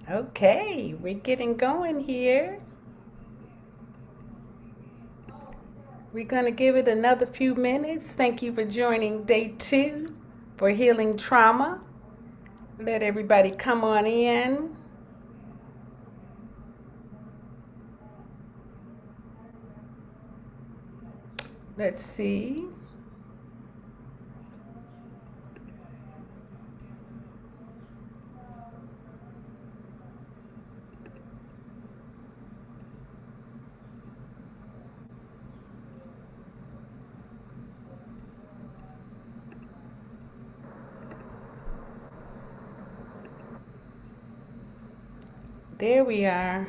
Okay, we're getting going here. We're going to give it another few minutes. Thank you for joining day 2 for healing trauma. Let everybody come on in. Let's see. There we are.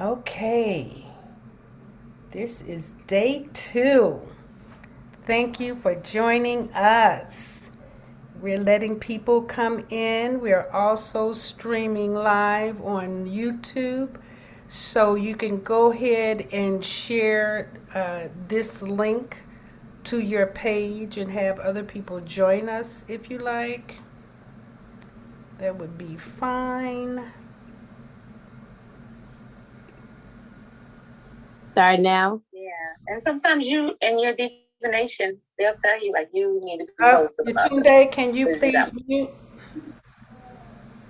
Okay, this is day 2. Thank you for joining us. We're letting people come in. We're also streaming live on YouTube. So you can go ahead and share this link to your page and have other people join us if you like. That would be fine. Start now. Yeah. And sometimes you, in your divination, they'll tell you, like, you need to be hosted about it. Yatunde, can you please mute?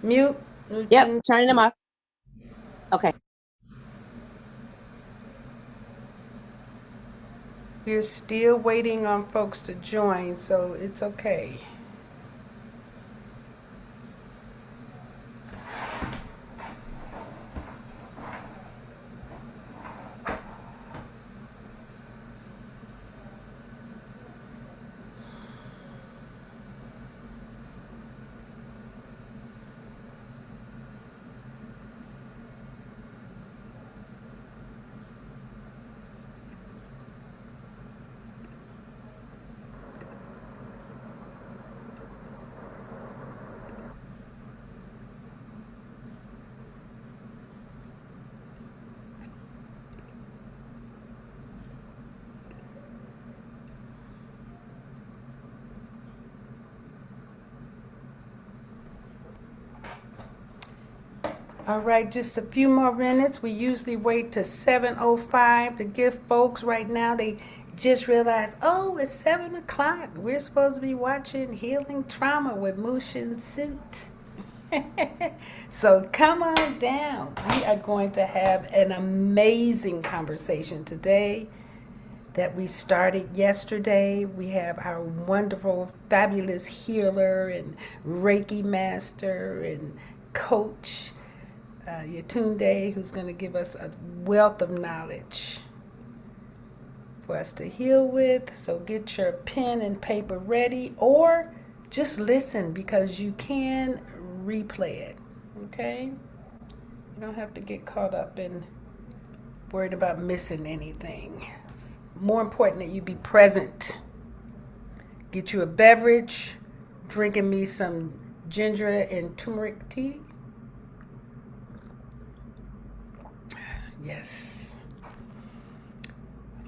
Mute. Yep, turning them off. Okay. We're still waiting on folks to join, so it's okay. All right, just a few more minutes. We usually wait to 7:05 to give folks right now. They just realized, oh, it's 7 o'clock. We're supposed to be watching Healing Trauma with Mushin Suit. So come on down. We are going to have an amazing conversation today that we started yesterday. We have our wonderful, fabulous healer and Reiki master and coach, Yatunde, who's going to give us a wealth of knowledge for us to heal with. So get your pen and paper ready, or just listen because you can replay it. Okay? You don't have to get caught up in worried about missing anything. It's more important that you be present. Get you a beverage, drinking me some ginger and turmeric tea. Yes.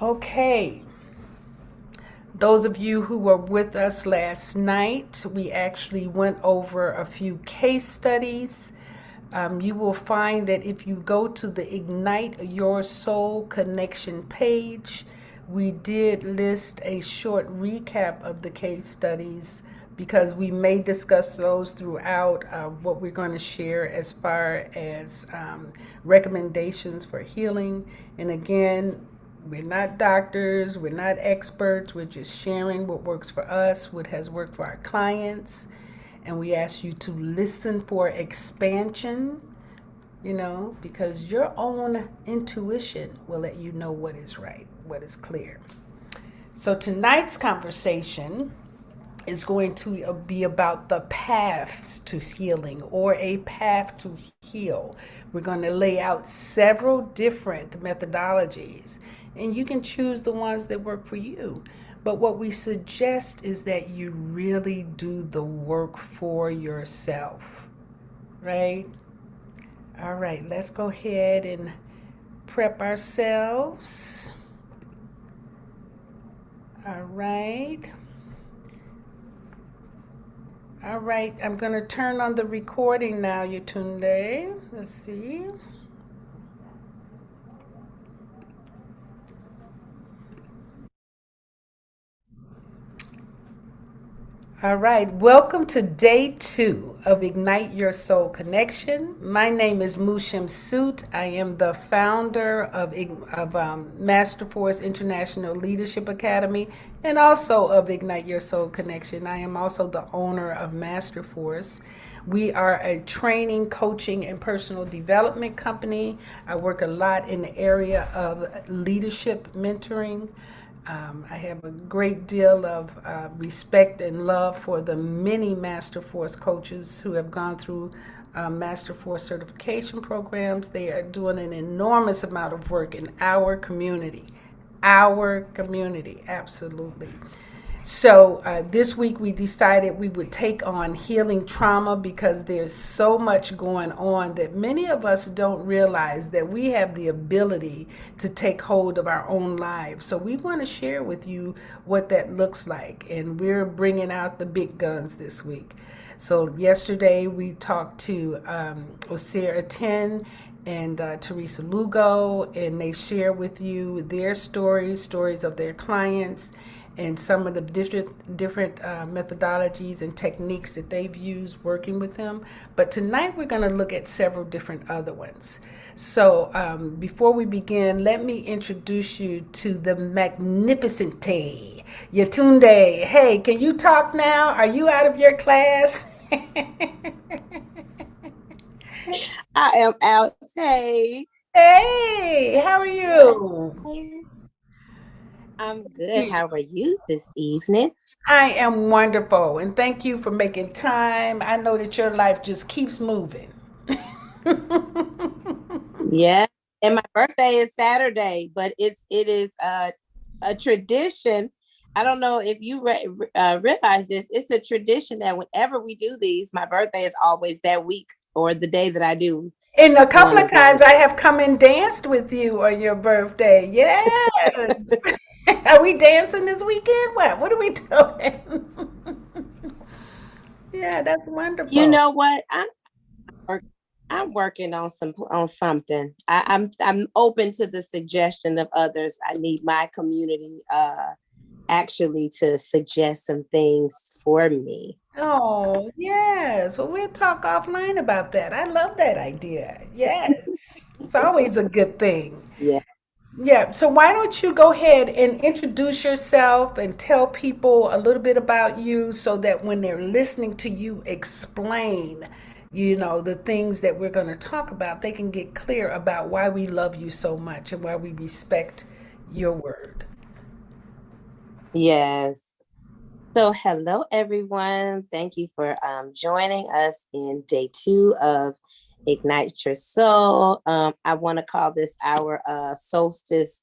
Okay. Those of you who were with us last night, we actually went over a few case studies. You will find that if you go to the Ignite Your Soul Connection page, we did list a short recap of the case studies because we may discuss those throughout what we're going to share as far as recommendations for healing. And again, we're not doctors, we're not experts, we're just sharing what works for us, what has worked for our clients. And we ask you to listen for expansion, because your own intuition will let you know what is right, what is clear. So tonight's conversation is going to be about the paths to healing or a path to heal. We're going to lay out several different methodologies, and you can choose the ones that work for you. But what we suggest is that you really do the work for yourself, right? All right, let's go ahead and prep ourselves. All right. All right, I'm going to turn on the recording now, Yatunde. Let's see. All right, welcome to day 2 of Ignite Your Soul Connection. My name is Mushim Soot. I am the founder of Master Force International Leadership Academy and also of Ignite Your Soul Connection. I am also the owner of Master Force. We are a training, coaching, and personal development company. I work a lot in the area of leadership mentoring. I have a great deal of respect and love for the many Master Force coaches who have gone through Master Force certification programs. They are doing an enormous amount of work in our community. Our community, absolutely. So this week we decided we would take on healing trauma because there's so much going on that many of us don't realize that we have the ability to take hold of our own lives. So we want to share with you what that looks like, and we're bringing out the big guns this week. So yesterday we talked to Osir Aten and Teresa Lugo, and they share with you their stories of their clients, and some of the different methodologies and techniques that they've used working with them. But tonight we're going to look at several different other ones. So before we begin, let me introduce you to the magnificent Yatunde. Hey, can you talk now? Are you out of your class? I am out. Hey. Hey, how are you? I'm good. How are you this evening? I am wonderful, and thank you for making time. I know that your life just keeps moving. Yeah. And my birthday is Saturday, but it is a tradition. I don't know if you realize this. It's a tradition that whenever we do these, my birthday is always that week or the day that I do. And a couple of times I have come and danced with you on your birthday. Yes. Are we dancing this weekend? What are we doing? Yeah, that's wonderful. You know what? I'm working on something. I'm open to the suggestion of others. I need my community actually to suggest some things for me. Oh, yes. Well, we'll talk offline about that. I love that idea. Yes. It's always a good thing. Yeah. Yeah. So why don't you go ahead and introduce yourself and tell people a little bit about you so that when they're listening to you explain, the things that we're going to talk about, they can get clear about why we love you so much and why we respect your word. Yes. So hello, everyone. Thank you for joining us in day 2 of Ignite Your Soul. I want to call this our solstice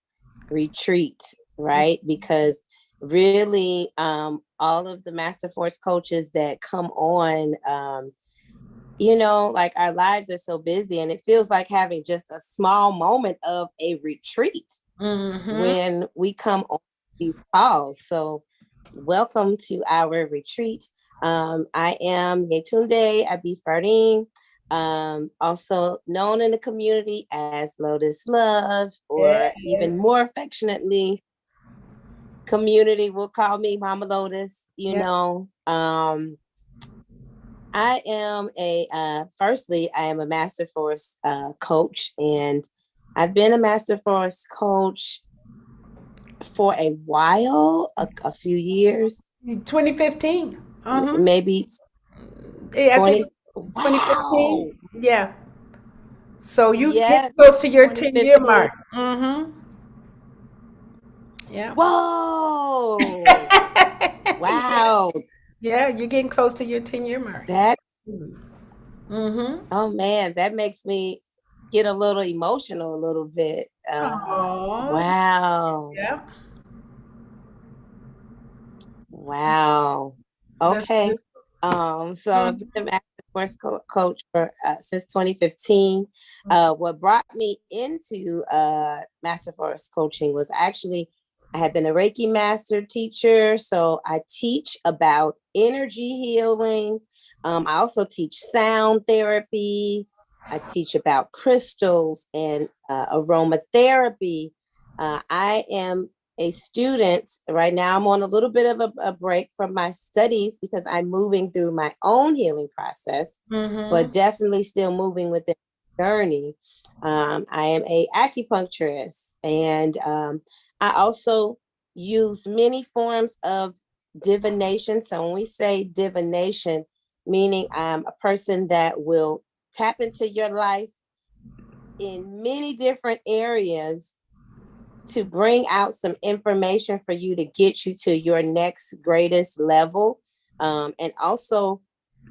retreat, right? Because really, all of the Master Force coaches that come on, like our lives are so busy, and it feels like having just a small moment of a retreat when we come on these calls. So welcome to our retreat. I am Yetunde Abi Fardine, also known in the community as Lotus Love, or even more affectionately, community will call me Mama Lotus. I am firstly, I am a Master Force coach, and I've been a Master Force coach for a while, a few years. 2015. Maybe Yeah, I think 2015. Wow. Yeah. So you get close to your 10-year mark. Yeah. Whoa. Wow. Yeah, you're getting close to your 10-year mark. Oh man, that makes me get a little emotional a little bit. Wow. Yeah. Wow. Okay. So I've been a Master Force coach for since 2015. What brought me into Master Force coaching was actually I have been a Reiki master teacher, so I teach about energy healing. I also teach sound therapy. I teach about crystals and aromatherapy. I am a student right now. I'm on a little bit of a break from my studies because I'm moving through my own healing process, but definitely still moving within the journey. I am a acupuncturist, and I also use many forms of divination. So when we say divination, meaning I'm a person that will tap into your life in many different areas to bring out some information for you to get you to your next greatest level. And also,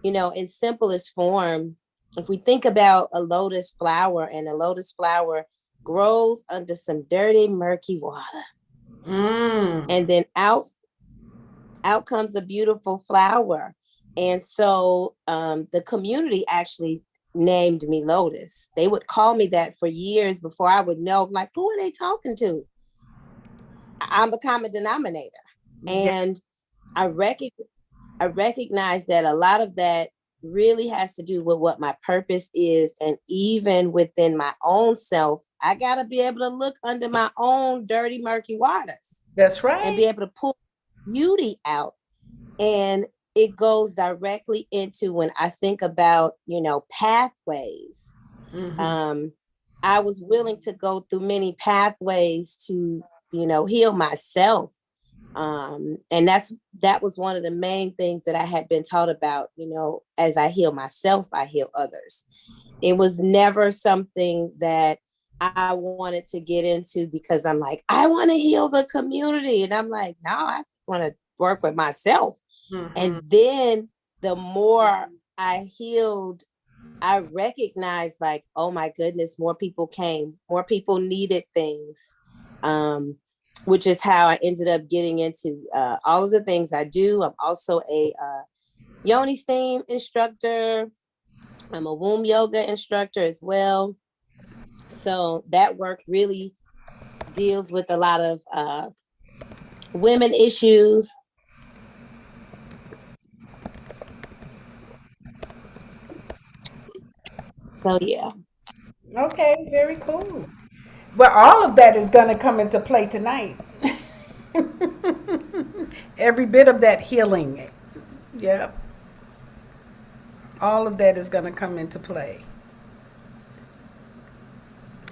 in simplest form, if we think about a lotus flower, and a lotus flower grows under some dirty, murky water. And then out comes a beautiful flower. And so the community actually named me Lotus. They would call me that for years before I would know, like, who are they talking to? I'm the common denominator. And I recognize that a lot of that really has to do with what my purpose is. And even within my own self, I got to be able to look under my own dirty, murky waters. That's right. And be able to pull beauty out. And it goes directly into when I think about, pathways. I was willing to go through many pathways to, heal myself. And that was one of the main things that I had been taught about, as I heal myself, I heal others. It was never something that I wanted to get into because I'm like, I want to heal the community. And I'm like, no, I want to work with myself. And then the more I healed, I recognized, like, oh my goodness, more people came, more people needed things, which is how I ended up getting into all of the things I do. I'm also a yoni steam instructor. I'm a womb yoga instructor as well. So that work really deals with a lot of women issues. So yeah. Okay, very cool. Well, all of that is going to come into play tonight. Every bit of that healing. Yep. All of that is going to come into play.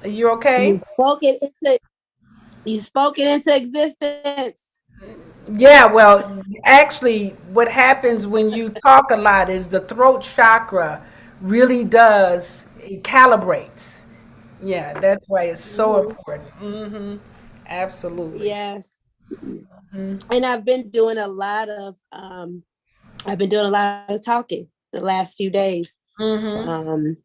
Are you okay? You spoke it into existence. Yeah, well, actually, what happens when you talk a lot is the throat chakra really does, it calibrates. Yeah, that's why it's so important. Absolutely. Yes. And I've been doing a lot of talking the last few days. And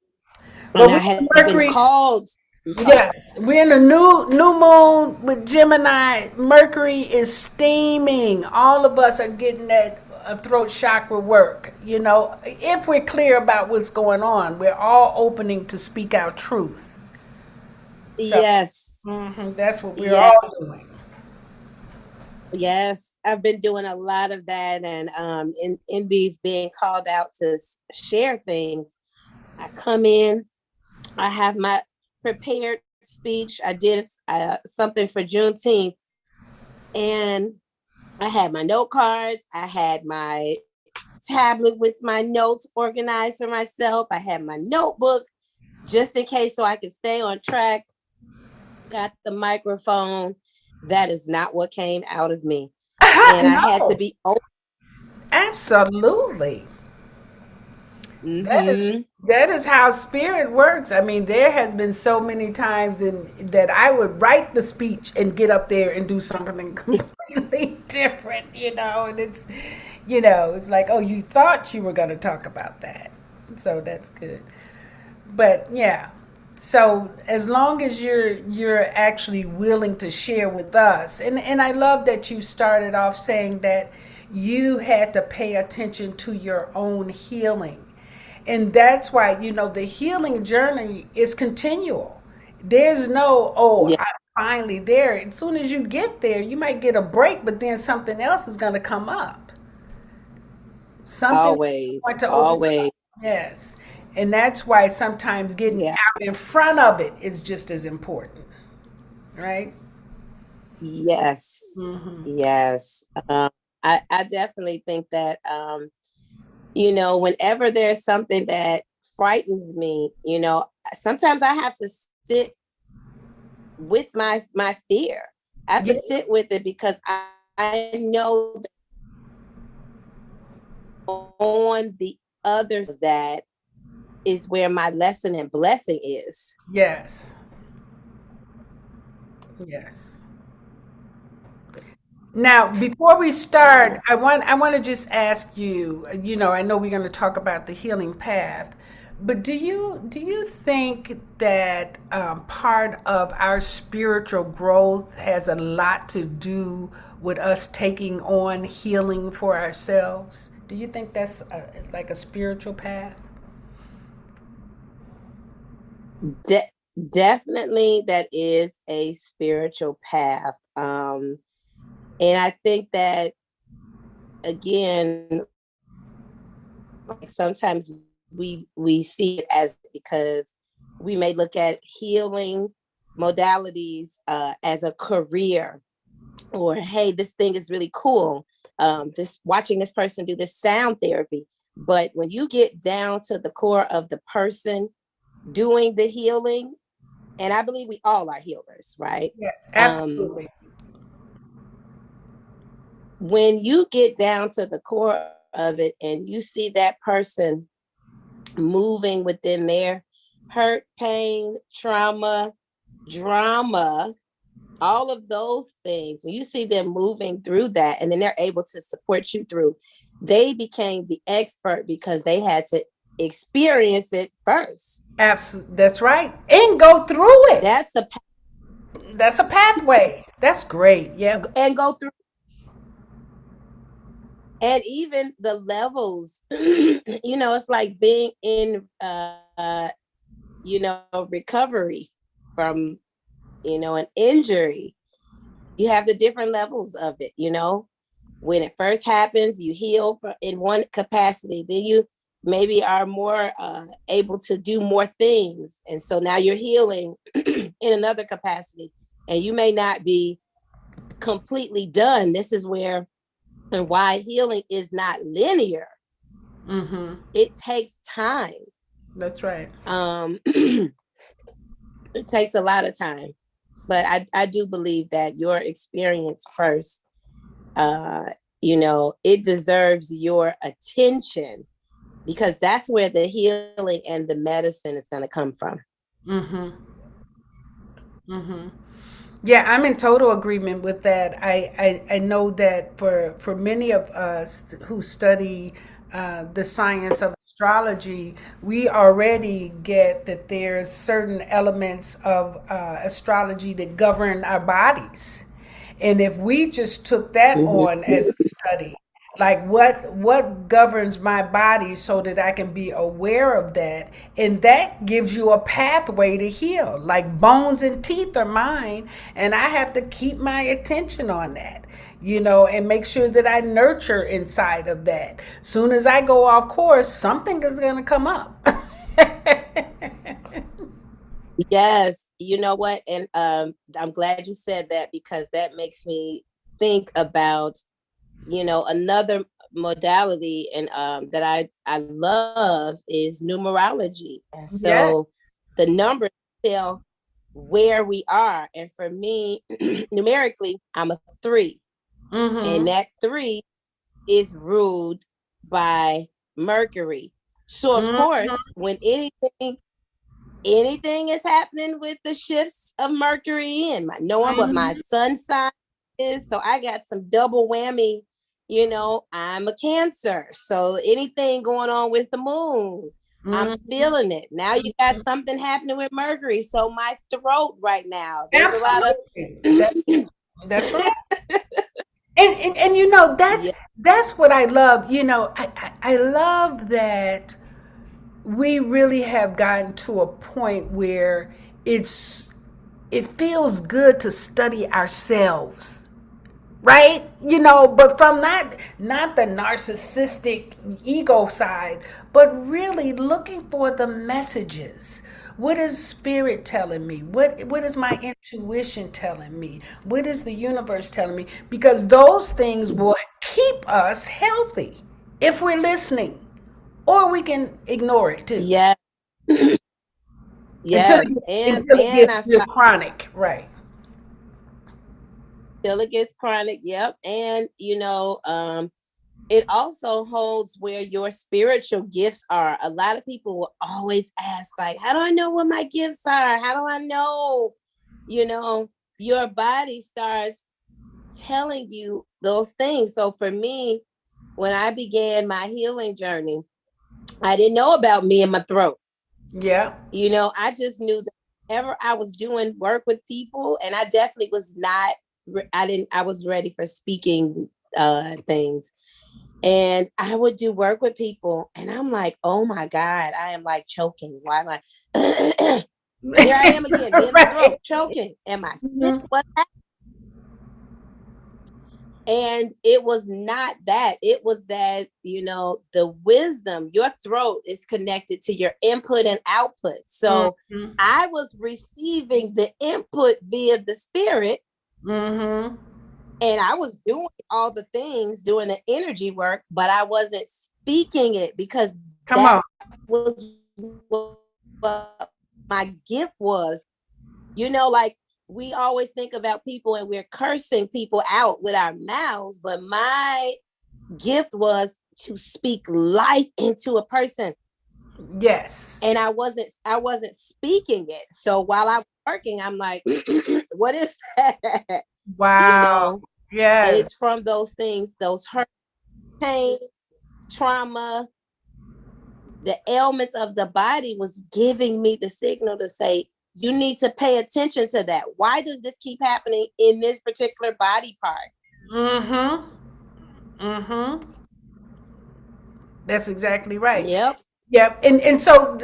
I had been called. Yes, we're in a new moon with Gemini. Mercury is steaming. All of us are getting that throat chakra work. If we're clear about what's going on, we're all opening to speak our truth. So, yes. That's what we're all doing. Yes, I've been doing a lot of that, and in MB's being called out to share things. I come in, I have my prepared speech. I did something for Juneteenth, and I had my note cards. I had my tablet with my notes organized for myself. I had my notebook just in case so I could stay on track. Got the microphone. That is not what came out of me. And I had to be open. Absolutely. That is how spirit works. I mean, there has been so many times that I would write the speech and get up there and do something completely different, and it's like, oh, you thought you were going to talk about that. So that's good. But yeah. So as long as you're actually willing to share with us, and I love that you started off saying that you had to pay attention to your own healing. And that's why, the healing journey is continual. There's no, finally there. As soon as you get there, you might get a break, but then something else is going to come up. Something is going Always, to open always. up. Yes. And that's why sometimes getting Yeah. out in front of it is just as important, right? Yes. Hmm. Yes. I definitely think that, whenever there's something that frightens me, sometimes I have to sit with my fear. I have to Yeah. sit with it because I know that on the other side of that is where my lesson and blessing is. Yes. Yes. Now, before we start, Yeah. I want to just ask you, I know we're going to talk about the healing path, but do you think that part of our spiritual growth has a lot to do with us taking on healing for ourselves? Do you think that's like a spiritual path? De- Definitely that is a spiritual path. And I think that again, like sometimes we see it as because we may look at healing modalities as a career, or hey, this thing is really cool. This watching this person do this sound therapy. But when you get down to the core of the person doing the healing, and I believe we all are healers, right? Yes, Um, absolutely. when you get down to the core of it and you see that person moving within their hurt, pain, trauma, drama, all of those things, when you see them moving through that and then they're able to support you through, they became the expert because they had to experience it first. Absolutely. That's right. And go through it. That's a That's a pathway. That's great. Yeah. and go through, and even the levels, it's like being in recovery from an injury. You have the different levels of it. When it first happens, you heal in one capacity, then you maybe are more able to do more things, and so now you're healing in another capacity, and you may not be completely done. This is where and why healing is not linear. Mm-hmm. It takes time. That's right. It takes a lot of time, but I do believe that your experience first, it deserves your attention because that's where the healing and the medicine is going to come from. Mm-hmm. Mm-hmm. Yeah, I'm in total agreement with that. I know that for many of us who study the science of astrology, we already get that there's certain elements of astrology that govern our bodies. And if we just took that on Mm-hmm. as a study, like what governs my body so that I can be aware of that, and that gives you a pathway to heal. Like bones and teeth are mine, and I have to keep my attention on that, and make sure that I nurture inside of that. Soon as I go off course, something is going to come up. Yes, you know what? And I'm glad you said that because that makes me think about, another modality and that I love is numerology. And Yeah. so the numbers tell where we are. And for me, numerically, I'm a 3. And Mm-hmm. that 3 is ruled by Mercury. So of Mm-hmm. course, when anything is happening with the shifts of Mercury and knowing what my Mm-hmm. sun sign is. So I got some double whammy. I'm a Cancer. So anything going on with the moon, I'm Mm-hmm. feeling it. Now you got something happening with Mercury. So my throat right now, there's a lot of Absolutely. That's right. And that's yeah. that's what I love. I love that we really have gotten to a point where it's it feels good to study ourselves, right? But from not the narcissistic ego side, but really looking for the messages. What is spirit telling me? What is my intuition telling me? What is the universe telling me? Because those things will keep us healthy if we're listening, or we can ignore it too Yeah. until Yes. until it And gets I real chronic, right? feel it gets chronic. Yep. And it also holds where your spiritual gifts are. A lot of people will always ask, like, how do I know what my gifts are? How do I know? Your body starts telling you those things. So for me, when I began my healing journey, I didn't know about me and my throat. Yeah. I just knew that whenever I was doing work with people, and I definitely was not, I was ready for speaking things. And I would do work with people, and I'm like, oh my God, I am like choking. Why am I? Here I am again, me in the Right. throat, choking. Am I sick? Mhm. What? And it was not that. It was that, the wisdom, your throat is connected to your input and output. So Mhm. I was receiving the input via the spirit, Mhm. and I was doing all the things, doing the energy work, but I wasn't speaking it because Come that on. was what my gift was. Like we always think about people and we're cursing people out with our mouths, but my gift was to speak life into a person. Yes. And I wasn't speaking it. So while I was working, I'm like, what is that? you Wow. know, and Yes. it's from those things, those hurt, pain, trauma, the ailments of the body was giving me the signal to say, you need to pay attention to that. Why does this keep happening in this particular body part? Mhm. Mhm. That's exactly right. Yep. Yep. And so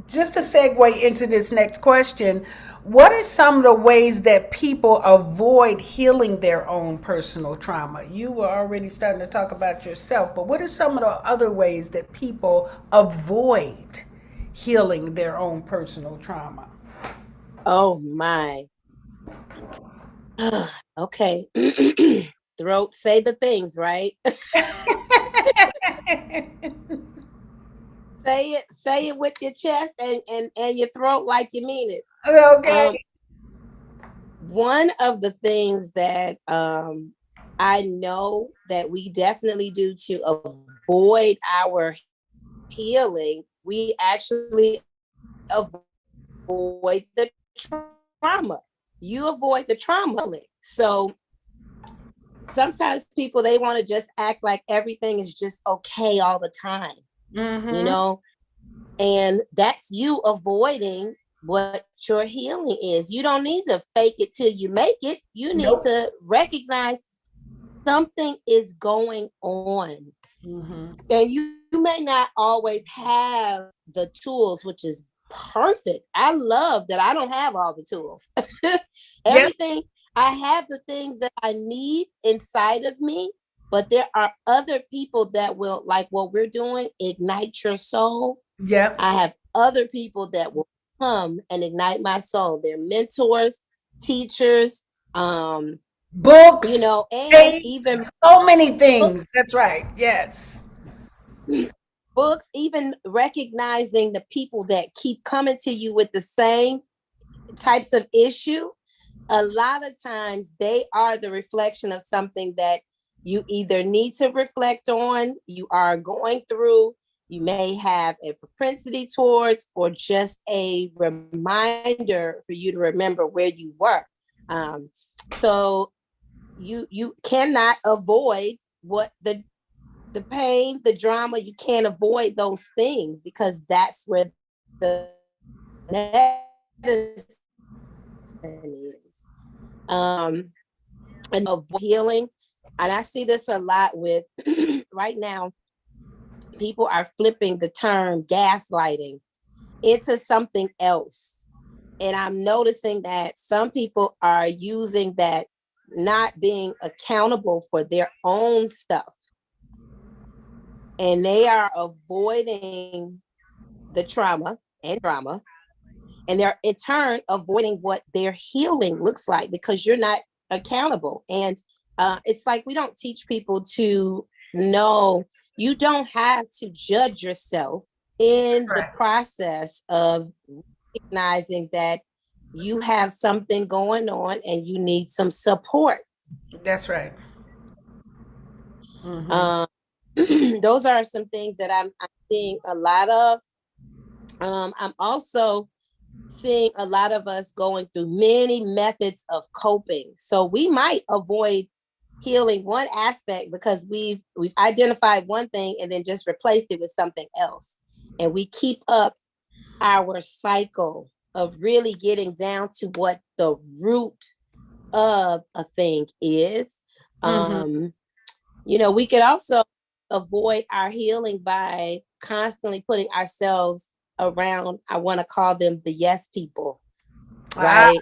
just to segue into this next question, what are some of the ways that people avoid healing their own personal trauma? You were already starting to talk about yourself, but what are some of the other ways that people avoid healing their own personal trauma? Oh my. Okay. Throat, say the things, right? Say it with your chest and your throat like you mean it. Okay. Um, one of the things that I know that we definitely do to avoid our healing, we actually avoid the trauma. You avoid the trauma. So sometimes people, they want to just act like everything is just okay all the time, you Mm-hmm. know? And that's you avoiding what your healing is. You don't need to fake it till you make it. You need Nope. to recognize something is going on. Mm-hmm. And you may not always have the tools, which is perfect. I love that I don't have all the tools. Yep. Everything, I have the things that I need inside of me, but there are other people that will, like what we're doing, ignite your soul. Yep. I have other people that will come and ignite my soul. They're mentors, teachers, Books, and tapes, even so many things. books, That's right. Yes. books, even recognizing the people that keep coming to you with the same types of issue. A lot of times they are the reflection of something that you either need to reflect on, you are going through, you may have a propensity towards, or just a reminder for you to remember where you were. So you cannot avoid what the pain, the drama. You can't avoid those things because that's where the medicine is. Um, and of healing. And I see this a lot with right now, people are flipping the term gaslighting into something else. And I'm noticing that some people are using that, not being accountable for their own stuff. And they are avoiding the trauma and drama. And they're in turn avoiding what their healing looks like because you're not accountable. And it's like we don't teach people to know you don't have to judge yourself in the process of recognizing that you have something going on and you need some support. That's right. Those are some things that I'm seeing a lot of. I'm also seeing a lot of us going through many methods of coping. So we might avoid healing one aspect because we've identified one thing and then just replaced it with something else. And we keep up our cycle of really getting down to what the root of a thing is. We could also avoid our healing by constantly putting ourselves around, I want to call them the yes people, right?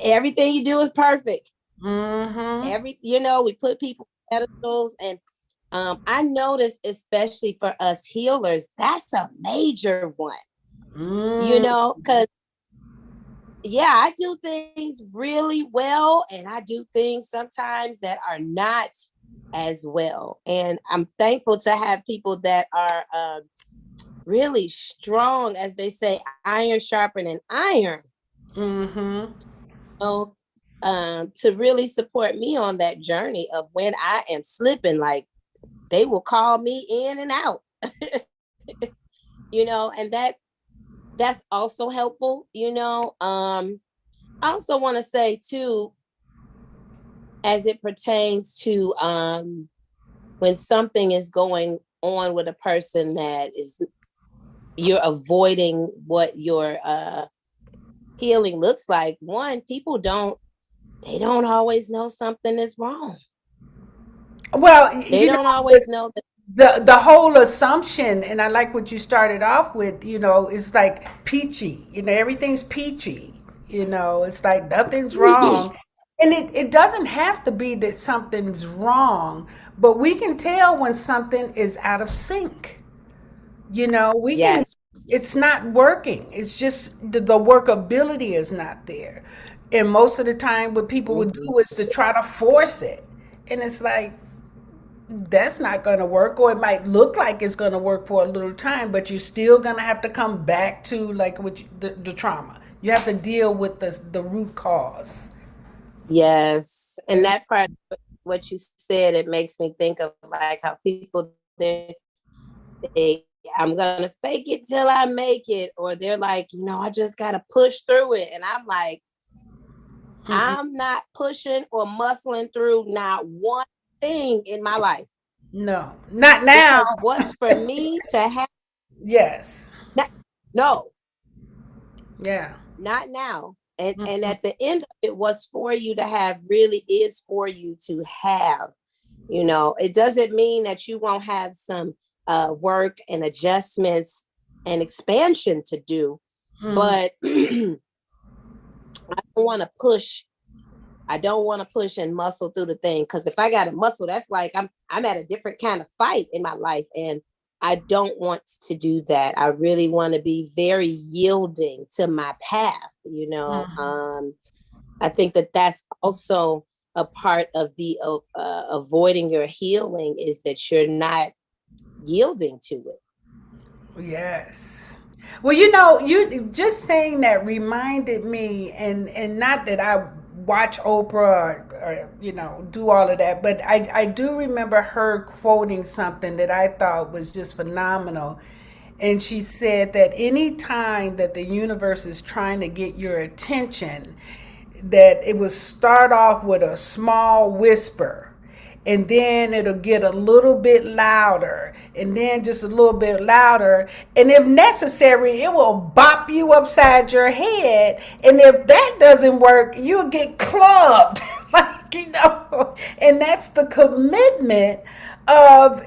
Everything you do is perfect. We put people on pedestals, and I notice, especially for us healers, that's a major one. Because I do things really well, and I do things sometimes that are not as well. And I'm thankful to have people that are really strong, as they say, iron sharpening iron. So, to really support me on that journey of when I am slipping, like they will call me in and out, and that's also helpful. I also want to say too, as it pertains to when something is going on with a person that is, you're avoiding what your healing looks like. One, people don't always know something is wrong. Well, they don't always know that. The whole assumption, and I like what you started off with, it's like peachy, everything's peachy, it's like nothing's wrong. And it doesn't have to be that something's wrong, but we can tell when something is out of sync. It's not working. It's just the workability is not there. And most of the time what people would do is to try to force it. And it's like, that's not going to work, or it might look like it's going to work for a little time, but you're still going to have to come back to like the trauma. You have to deal with the root cause. Yes. And that part, what you said, it makes me think of like how people, I'm going to fake it till I make it. Or they're like, I just got to push through it. And I'm like, I'm not pushing or muscling through not one thing in my life. No, not now. Because what's for me to have? Yes. No. Yeah. Not now. And at the end of it, what's for you to have really is for you to have. It doesn't mean that you won't have some work and adjustments and expansion to do, but I don't want to push. I don't want to push and muscle through the thing, because if I got to muscle, that's like I'm at a different kind of fight in my life, and I don't want to do that. I really want to be very yielding to my path. I think that that's also a part of the avoiding your healing, is that you're not yielding to it. Yes. Well, you just saying that reminded me, and not that I watch Oprah or do all of that, but I do remember her quoting something that I thought was just phenomenal. And she said that any time that the universe is trying to get your attention, that it will start off with a small whisper, and then it'll get a little bit louder, and then just a little bit louder, and if necessary it will bop you upside your head, and if that doesn't work you'll get clubbed. And that's the commitment of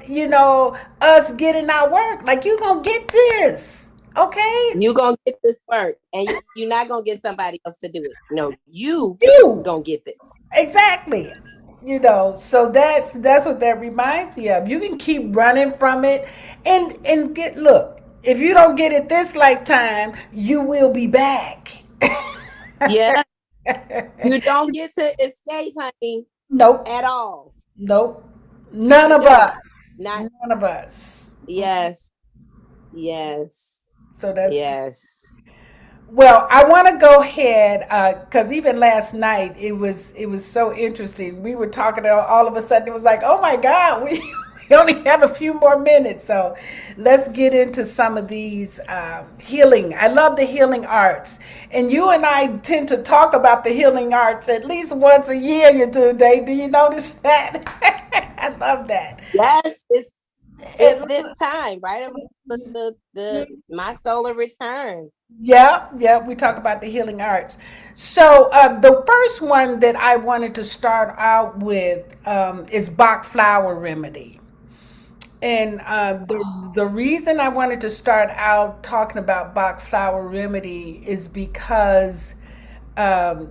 us getting our work. Like, you're gonna get this, Okay? You gonna get this work, and you're not gonna get somebody else to do it. No, you You. gonna get this. Exactly. So that's what that reminds me of. You can keep running from it and get look, if you don't get it this lifetime, you will be back. Yeah, you don't get to escape, honey, Nope. at all. Nope. None You of don't. us. Not. None of us. Yes. Yes. So that's Yes. well, I want to go ahead because even last night it was so interesting. We were talking, and all of a sudden it was like, oh my God, we only have a few more minutes. So let's get into some of these healing. I love the healing arts, and you and I tend to talk about the healing arts at least once a year. You do, Dave. Do you notice that? I love that. Yes. It's this time, right? The my solar return. Yeah, we talk about the healing arts. So the first one that I wanted to start out with is Bach flower remedy. And the reason I wanted to start out talking about Bach flower remedy is because um,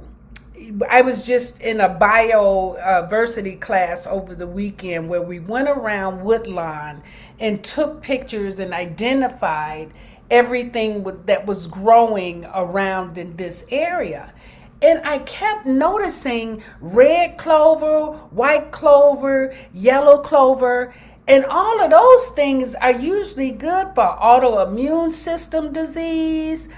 I was just in a biodiversity class over the weekend where we went around Woodlawn and took pictures and identified everything that was growing around in this area. And I kept noticing red clover, white clover, yellow clover, and all of those things are usually good for autoimmune system disease,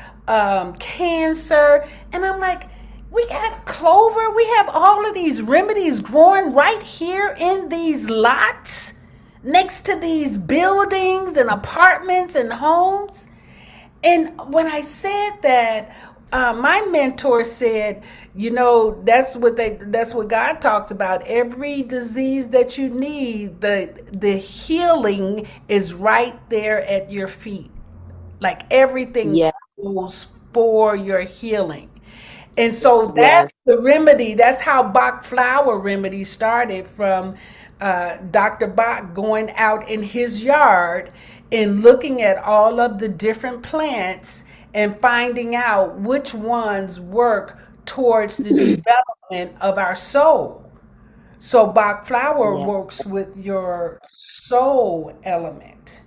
cancer. And I'm like, we got clover. We have all of these remedies growing right here in these lots next to these buildings and apartments and homes. And when I said that, my mentor said, that's what God talks about. Every disease that you need, the healing is right there at your feet. Like everything Yeah. goes for your healing. And so Yes. that's the remedy. That's how Bach flower remedy started from Dr. Bach going out in his yard and looking at all of the different plants and finding out which ones work towards the development of our soul. So Bach flower Yeah. works with your soul element.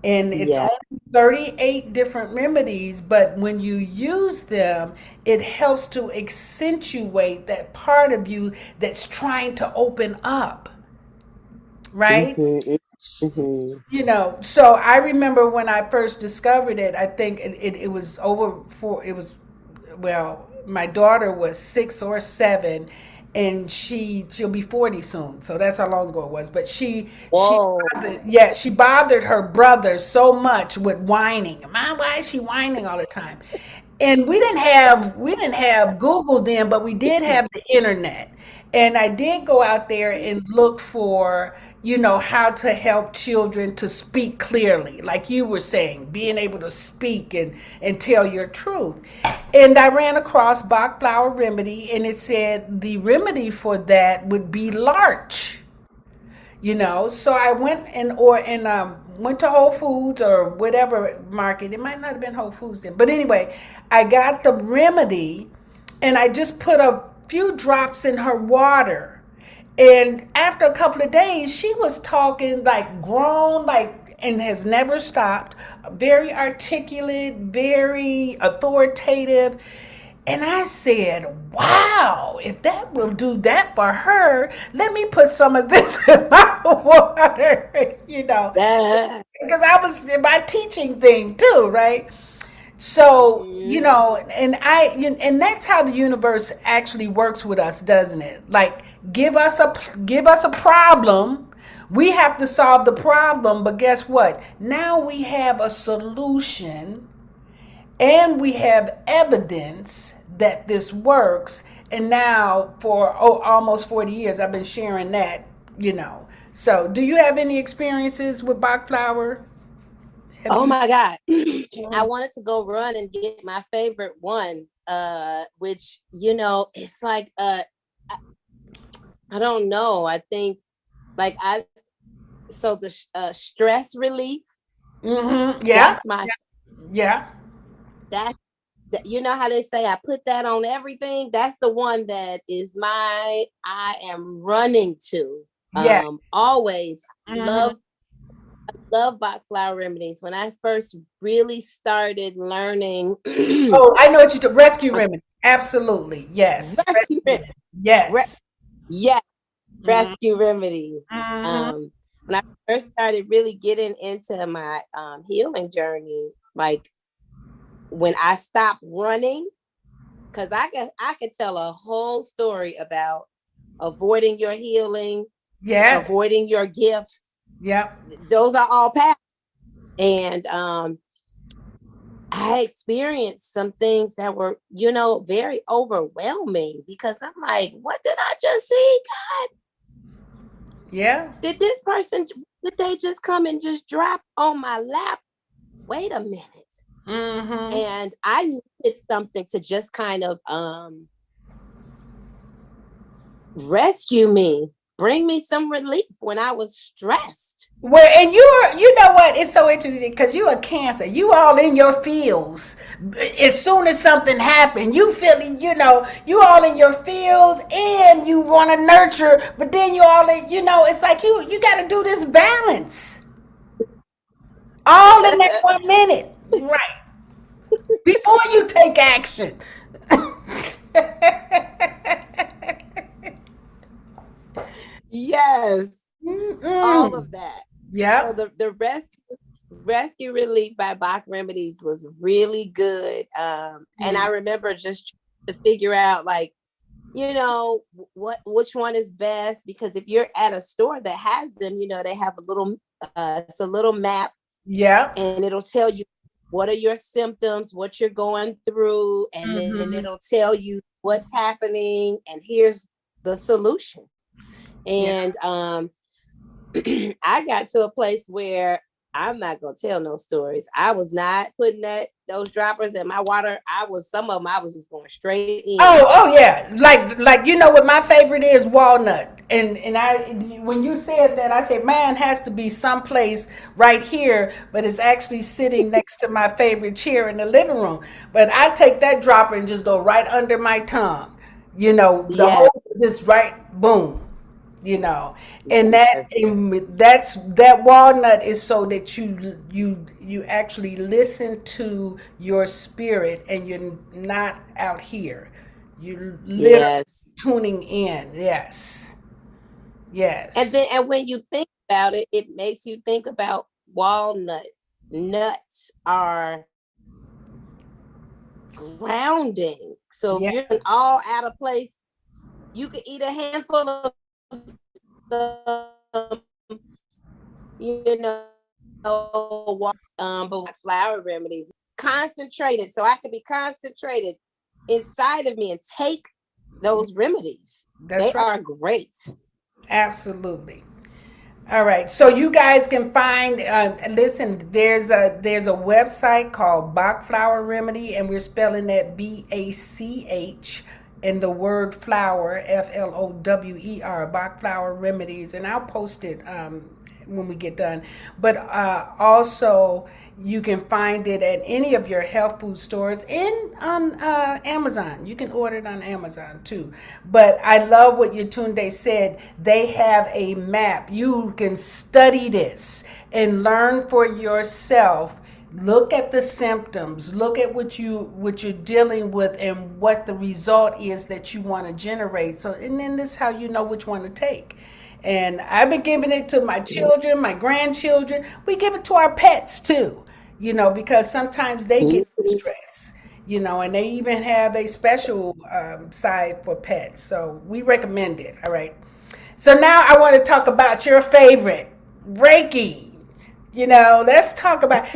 And it's Yeah. only 38 different remedies, but when you use them, it helps to accentuate that part of you that's trying to open up, right? Mm-hmm. Mm-hmm. So I remember when I first discovered it, I think it was well, my daughter was 6 or 7, and she'll be 40 soon, so that's how long ago it was. But Whoa. she bothered her brother so much with whining. Mom, why is she whining all the time? And we didn't have Google then, but we did have the internet. And I did go out there and look for, how to help children to speak clearly, like you were saying, being able to speak and tell your truth. And I ran across Bach flower remedy, and it said the remedy for that would be larch. So I went to Whole Foods or whatever market. It might not have been Whole Foods then, but anyway, I got the remedy, and I just put a few drops in her water. And after a couple of days, she was talking like grown, like, and has never stopped. Very articulate, very authoritative. And I said, wow, if that will do that for her, let me put some of this in my water, Yeah. because I was in my teaching thing too, right? So, and that's how the universe actually works with us, doesn't it? Like give us a problem. We have to solve the problem, but guess what? Now we have a solution, and we have evidence that this works. And now for almost 40 years I've been sharing that. So do you have any experiences with Bach flower? Oh my God. I wanted to go run and get my favorite one, which, it's like, I don't know. I think like so the stress relief, Mm-hmm. Yeah. that's my Yeah. That you know how they say I put that on everything. That's the one that is I am running to. Yeah. Always Hmm. love Bach flower remedies. When I first really started learning Oh, I know what you do. Rescue remedy. Absolutely. Yes. rescue Rescue remedy. Yes. yes, Hmm. rescue remedy. Hmm. When I first started really getting into my healing journey, like when I stopped running, because I could tell a whole story about avoiding your healing, Yes. avoiding your gifts. Yep. Those are all past. And I experienced some things that were, very overwhelming because I'm like, what did I just see? Yeah. Did they just come and just drop on my lap? Wait a minute. Hmm. And I needed something to just kind of rescue me, bring me some relief when I was stressed. Well, and you know what? It's so interesting because you're a Cancer. You all in your fields. As soon as something happened, you feel, you all in your fields, and you want to nurture, but then you all in, it's like you got to do this balance all in that 1 minute, right? Before you take action. Yes, all Mm-mm. of that. So Yep. the rescue relief by Bach Remedies was really good. And I Mm. remember just to figure out like, which one is best, because if you're at a store that has them, they have it's a little map, Yep. and it'll tell you what are your symptoms, what you're going through, and then Hmm. it'll tell you what's happening and here's the solution. Yeah. And I got to a place where I'm not gonna tell no stories. I was not putting those droppers in my water. Some of them I was just going straight in. Oh yeah. Like what my favorite is, walnut. And I, when you said that, I said mine has to be someplace right here, but it's actually sitting next to my favorite chair in the living room. But I take that dropper and just go right under my tongue. The Yes, whole, just right, boom. you know yes, and that walnut is so that you actually listen to your spirit, and you're not out here, you're literally yes. tuning in. Yes. Yes. And when you think about it, it makes you think about walnut. Nuts are grounding. So if Yeah. you're all out of place, you could eat a handful of them, you know, but flower remedies concentrated. So I could be concentrated inside of me and take those remedies. They That's right. are great. Absolutely. All right, so you guys can find. Listen, there's a website called Bach Flower Remedy, and we're spelling that BACH, and the word flower, FLOWER, Bach Flower Remedies, and I'll post it when we get done. But also, you can find it at any of your health food stores and on Amazon. You can order it on Amazon too. But I love what Yetunde said. They have a map. You can study this and learn for yourself. Look at the symptoms. Look at what you're dealing with and what the result is that you want to generate. So, and then this is how you know which one to take. And I've been giving it to my children, my grandchildren. We give it to our pets too, because sometimes they get stressed, and they even have a special side for pets. So we recommend it. All right. So now I want to talk about your favorite, Reiki. Let's talk about,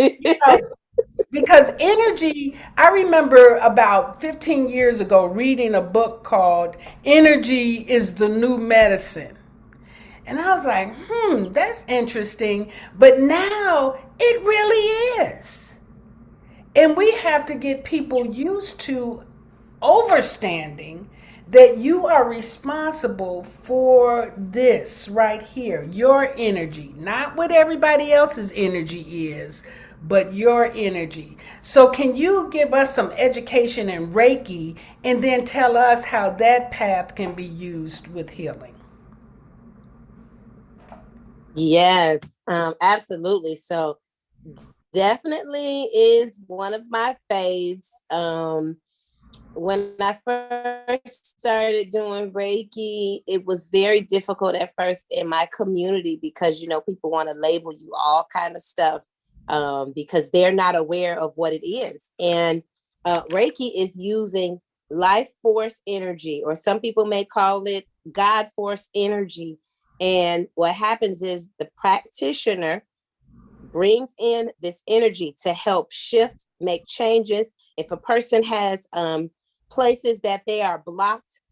because energy, I remember about 15 years ago reading a book called Energy is the New Medicine. And I was like, that's interesting. But now it really is. And we have to get people used to overstanding that you are responsible for this right here, your energy, not what everybody else's energy is, but your energy. So, can you give us some education in Reiki and then tell us how that path can be used with healing? Yes, absolutely. So definitely is one of my faves. When I first started doing Reiki, it was very difficult at first in my community because, people want to label you all kind of stuff because they're not aware of what it is. And Reiki is using life force energy, or some people may call it God force energy. And what happens is the practitioner brings in this energy to help shift, make changes. If a person has places that they are blocked,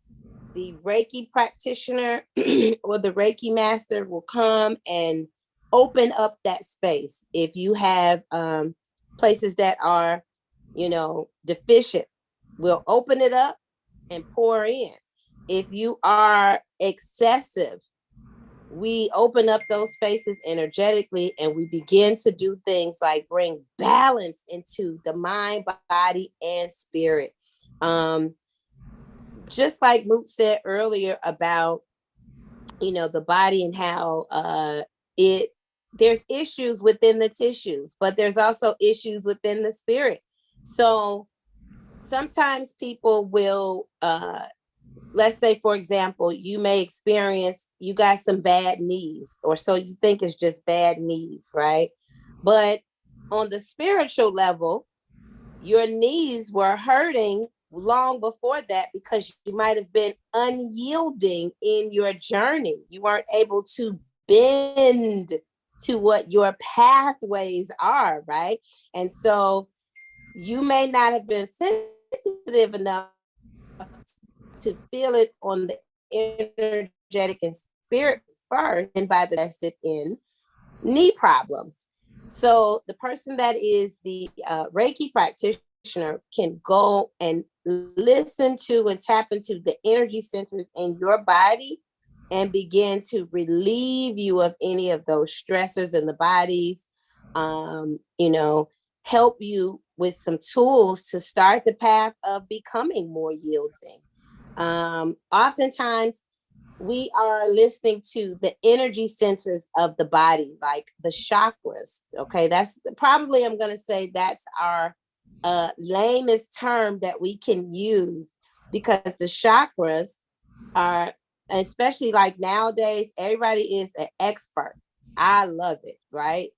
the Reiki practitioner or the Reiki master will come and open up that space. If you have places that are, deficient, we'll open it up and pour in. If you are excessive, we open up those spaces energetically and we begin to do things like bring balance into the mind, body, and spirit. Just like Mook said earlier about, the body and how there's issues within the tissues, but there's also issues within the spirit. So sometimes people will let's say, for example, you may experience, you got some bad knees, or so you think it's just bad knees, right? But on the spiritual level, your knees were hurting long before that because you might have been unyielding in your journey. You weren't able to bend to what your pathways are, right? And so you may not have been sensitive enough to feel it on the energetic and spirit first, and by the rest it in knee problems. So the person that is the Reiki practitioner can go and listen to and tap into the energy centers in your body and begin to relieve you of any of those stressors in the bodies, help you with some tools to start the path of becoming more yielding. Oftentimes we are listening to the energy centers of the body, like the chakras. Okay, that's probably, I'm going to say that's our lamest term that we can use, because the chakras are, especially like nowadays, everybody is an expert. I love it, right?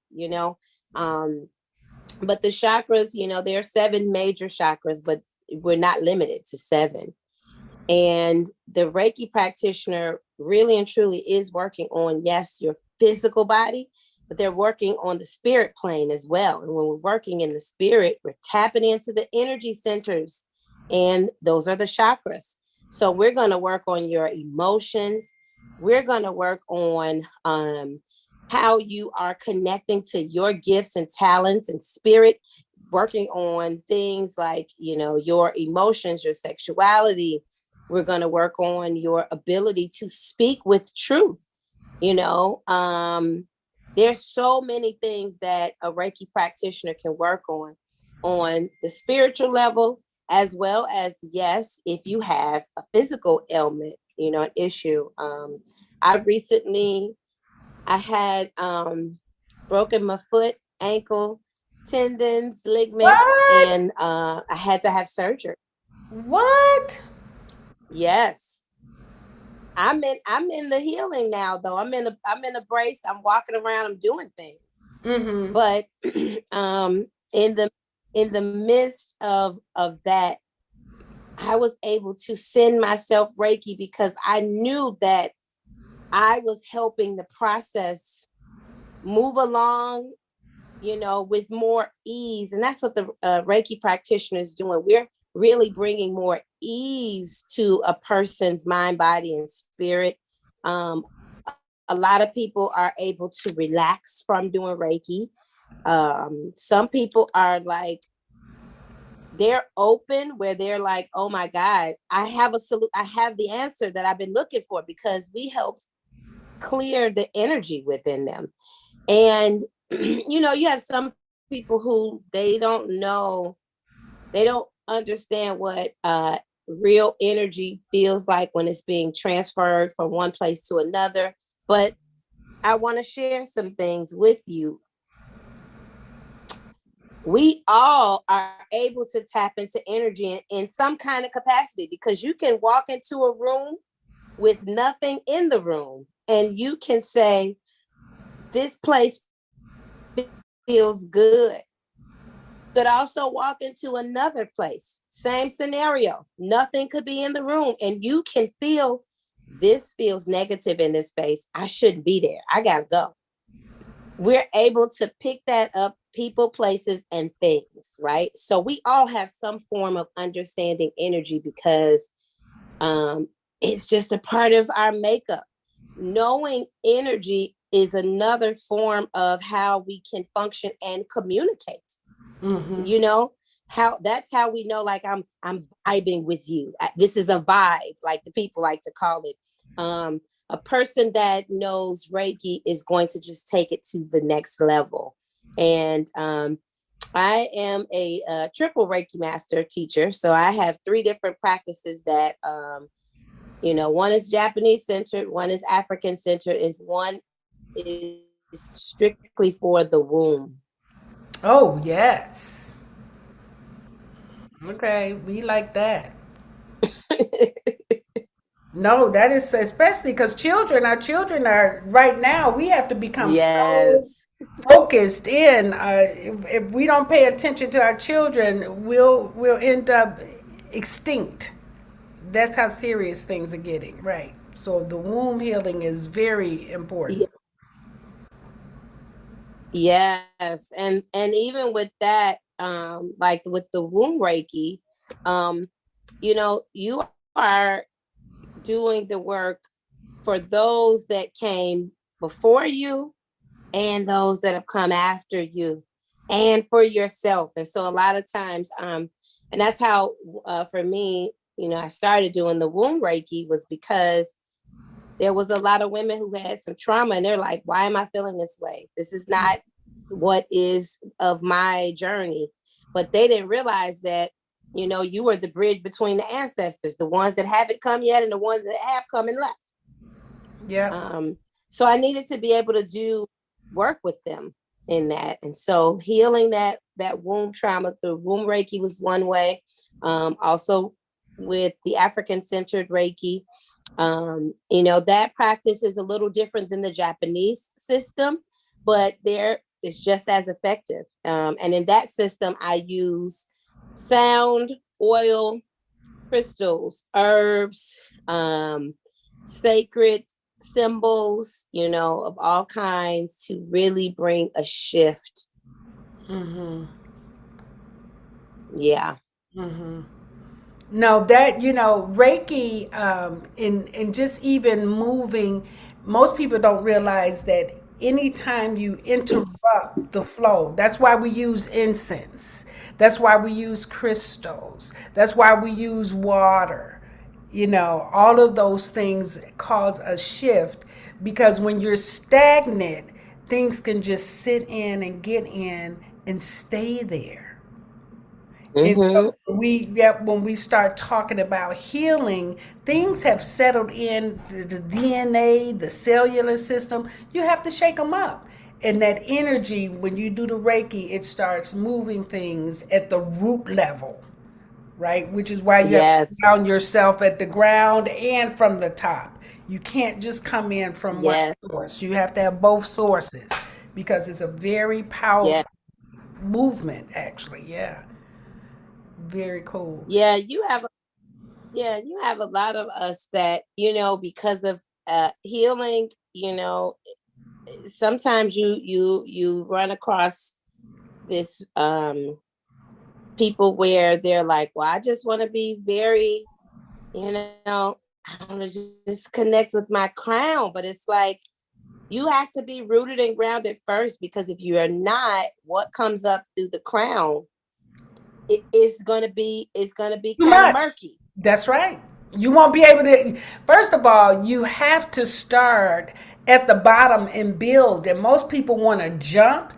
But the chakras, there are 7 major chakras, but we're not limited to 7. And the Reiki practitioner really and truly is working on, yes, your physical body, but they're working on the spirit plane as well. And when we're working in the spirit, we're tapping into the energy centers, and those are the chakras. So we're going to work on your emotions. We're going to work on how you are connecting to your gifts and talents and spirit, working on things like, your emotions, your sexuality. We're going to work on your ability to speak with truth. There's so many things that a Reiki practitioner can work on the spiritual level, as well as, yes, if you have a physical ailment, an issue. I had broken my foot, ankle, tendons, ligaments, What? and I had to have surgery. What? Yes. I'm in the healing now, though. I'm in a brace. I'm walking around, I'm doing things. Mm-hmm. But in the midst of that, I was able to send myself Reiki because I knew that I was helping the process move along, with more ease. And that's what the Reiki practitioner is doing. We're really bringing more ease to a person's mind, body, and spirit. Um, a lot of people are able to relax from doing Reiki. Some people are like, they're open where they're like, oh my God, I have I have the answer that I've been looking for, because we helped clear the energy within them. And, you have some people who they don't know, they don't understand what real energy feels like when it's being transferred from one place to another. But I want to share some things with you. We all are able to tap into energy in some kind of capacity, because you can walk into a room with nothing in the room and you can say, this place feels good. Could also walk into another place, same scenario, nothing could be in the room, and you can feel, this feels negative in this space, I shouldn't be there, I gotta go. We're able to pick that up, people, places, and things, right? So we all have some form of understanding energy, because it's just a part of our makeup. Knowing energy is another form of how we can function and communicate. Mm-hmm. You know, that's how we know, like, I'm vibing with you. This is a vibe, like the people like to call it. A person that knows Reiki is going to just take it to the next level. And I am a triple Reiki master teacher. So I have 3 different practices that, one is Japanese centered, one is African centered, one is strictly for the womb. Oh, yes. Okay, we like that. No, that is especially because our children are right now. We have to become so Yes. focused in. If we don't pay attention to our children, we'll end up extinct. That's how serious things are getting, right? So the womb healing is very important. Yes. And even with that, like with the womb Reiki, you are doing the work for those that came before you and those that have come after you, and for yourself. And so a lot of times, and that's how, for me, I started doing the womb Reiki, was because there was a lot of women who had some trauma, and they're like, why am I feeling this way? This is not what is of my journey. But they didn't realize that, you were the bridge between the ancestors, the ones that haven't come yet and the ones that have come and left. Yeah. So I needed to be able to do work with them in that. And so healing that womb trauma through womb Reiki was one way. Also with the African centered Reiki, that practice is a little different than the Japanese system, but there it's just as effective. And in that system, I use sound, oil, crystals, herbs, sacred symbols, of all kinds, to really bring a shift. Mm-hmm. Yeah. Mm-hmm. No, that Reiki, in just even moving, most people don't realize that anytime you interrupt the flow, that's why we use incense. That's why we use crystals. That's why we use water. All of those things cause a shift, because when you're stagnant, things can just sit in and get in and stay there. And Mm-hmm. so when we start talking about healing, things have settled in the DNA, the cellular system. You have to shake them up. And that energy, when you do the Reiki, it starts moving things at the root level, right? Which is why you have to Yes. ground yourself at the ground and from the top. You can't just come in from one Yes. source. You have to have both sources, because it's a very powerful Yeah. movement, actually. Yeah. Very cool. Yeah. You have a lot of us that, because of healing, sometimes you run across this people where they're like, well, I just want to be very, I want to just connect with my crown. But it's like, you have to be rooted and grounded first, because if you are not, what comes up through the crown, it's gonna be Too kind of much. murky. That's right. You won't be able to. First of all, you have to start at the bottom and build. And most people want to jump.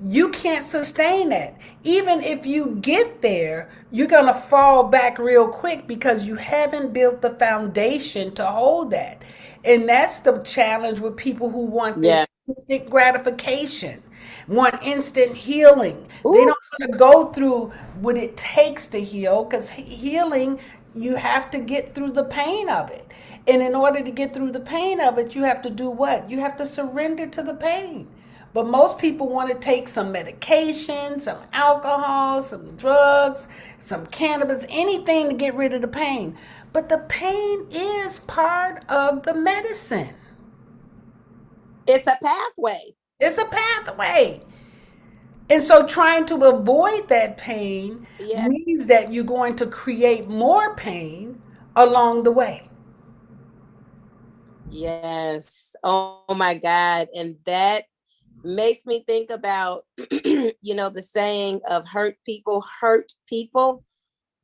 you can't sustain that. Even if you get there, you're going to fall back real quick because you haven't built the foundation to hold that. And that's the challenge with people who want Yeah. this instant gratification, want instant healing. They Ooh. don't want to go through what it takes to heal, because healing, you have to get through the pain of it. And in order to get through the pain of it, you have to do what? You have to surrender to the pain. But most people want to take some medication, some alcohol, some drugs, some cannabis, anything to get rid of the pain. But the pain is part of the medicine. It's a pathway. It's a pathway. And so trying to avoid that pain Yeah. means that you're going to create more pain along the way. Yes. Oh my God. And that makes me think about, the saying of hurt people hurt people.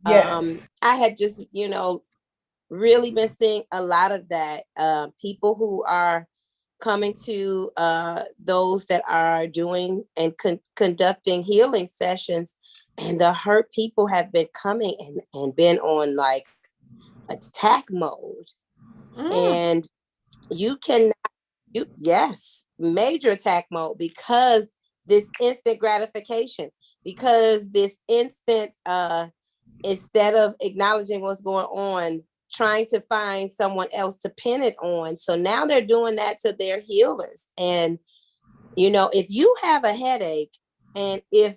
Yes. I had just, really been seeing a lot of that. People who are coming to those that are doing and conducting healing sessions, and the hurt people have been coming and been on like attack mode. And you cannot, yes, major attack mode, because this instant gratification, because this instant, instead of acknowledging what's going on, trying to find someone else to pin it on. So now they're doing that to their healers. And, if you have a headache, and if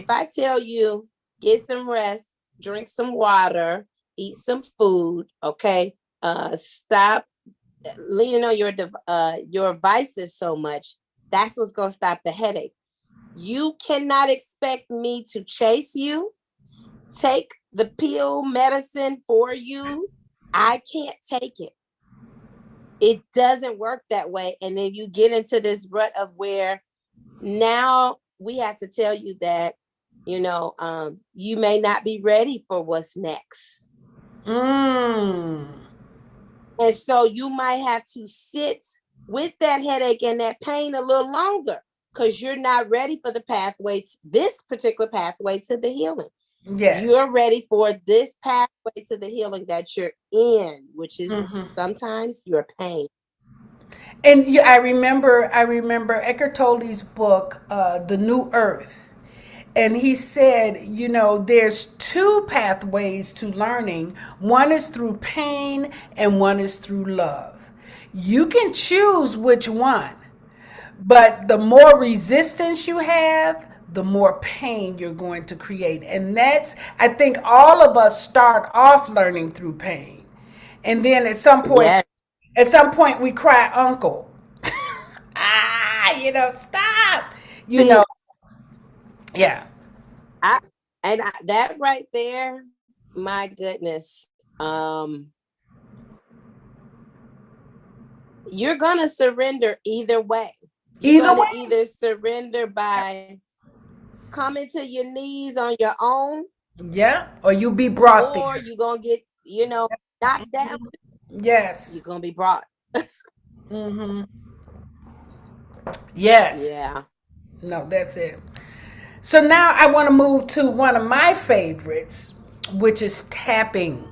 I tell you, get some rest, drink some water, eat some food, okay, stop leaning on your vices so much, that's what's going to stop the headache. You cannot expect me to chase you, take the pill medicine for you. I can't take it. It doesn't work that way. And then you get into this rut of where now we have to tell you that, you may not be ready for what's next. And so you might have to sit with that headache and that pain a little longer, because you're not ready for the pathway, this particular pathway to the healing. Yes. You're ready for this pathway to the healing that you're in, which is sometimes your pain. And I remember Eckhart Tolle's book, The New Earth. And he said, there's two pathways to learning. One is through pain and one is through love. You can choose which one, but the more resistance you have, the more pain you're going to create. And I think all of us start off learning through pain. And then at some point we cry uncle. Stop. Yeah. That right there, my goodness. You're gonna surrender either way. Either surrender by coming to your knees on your own. Yeah. Or you'll be brought there. Or you're gonna get, knocked down. Yes. You're gonna be brought. Yes. Yeah. No, that's it. So now I want to move to one of my favorites, which is tapping.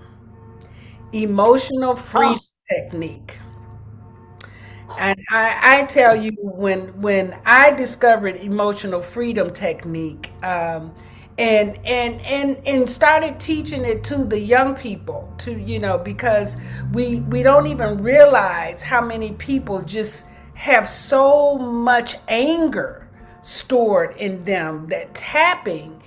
Emotional freedom technique. And I tell you, when I discovered emotional freedom technique, and started teaching it to the young people, because we don't even realize how many people just have so much anger stored in them, that tapping,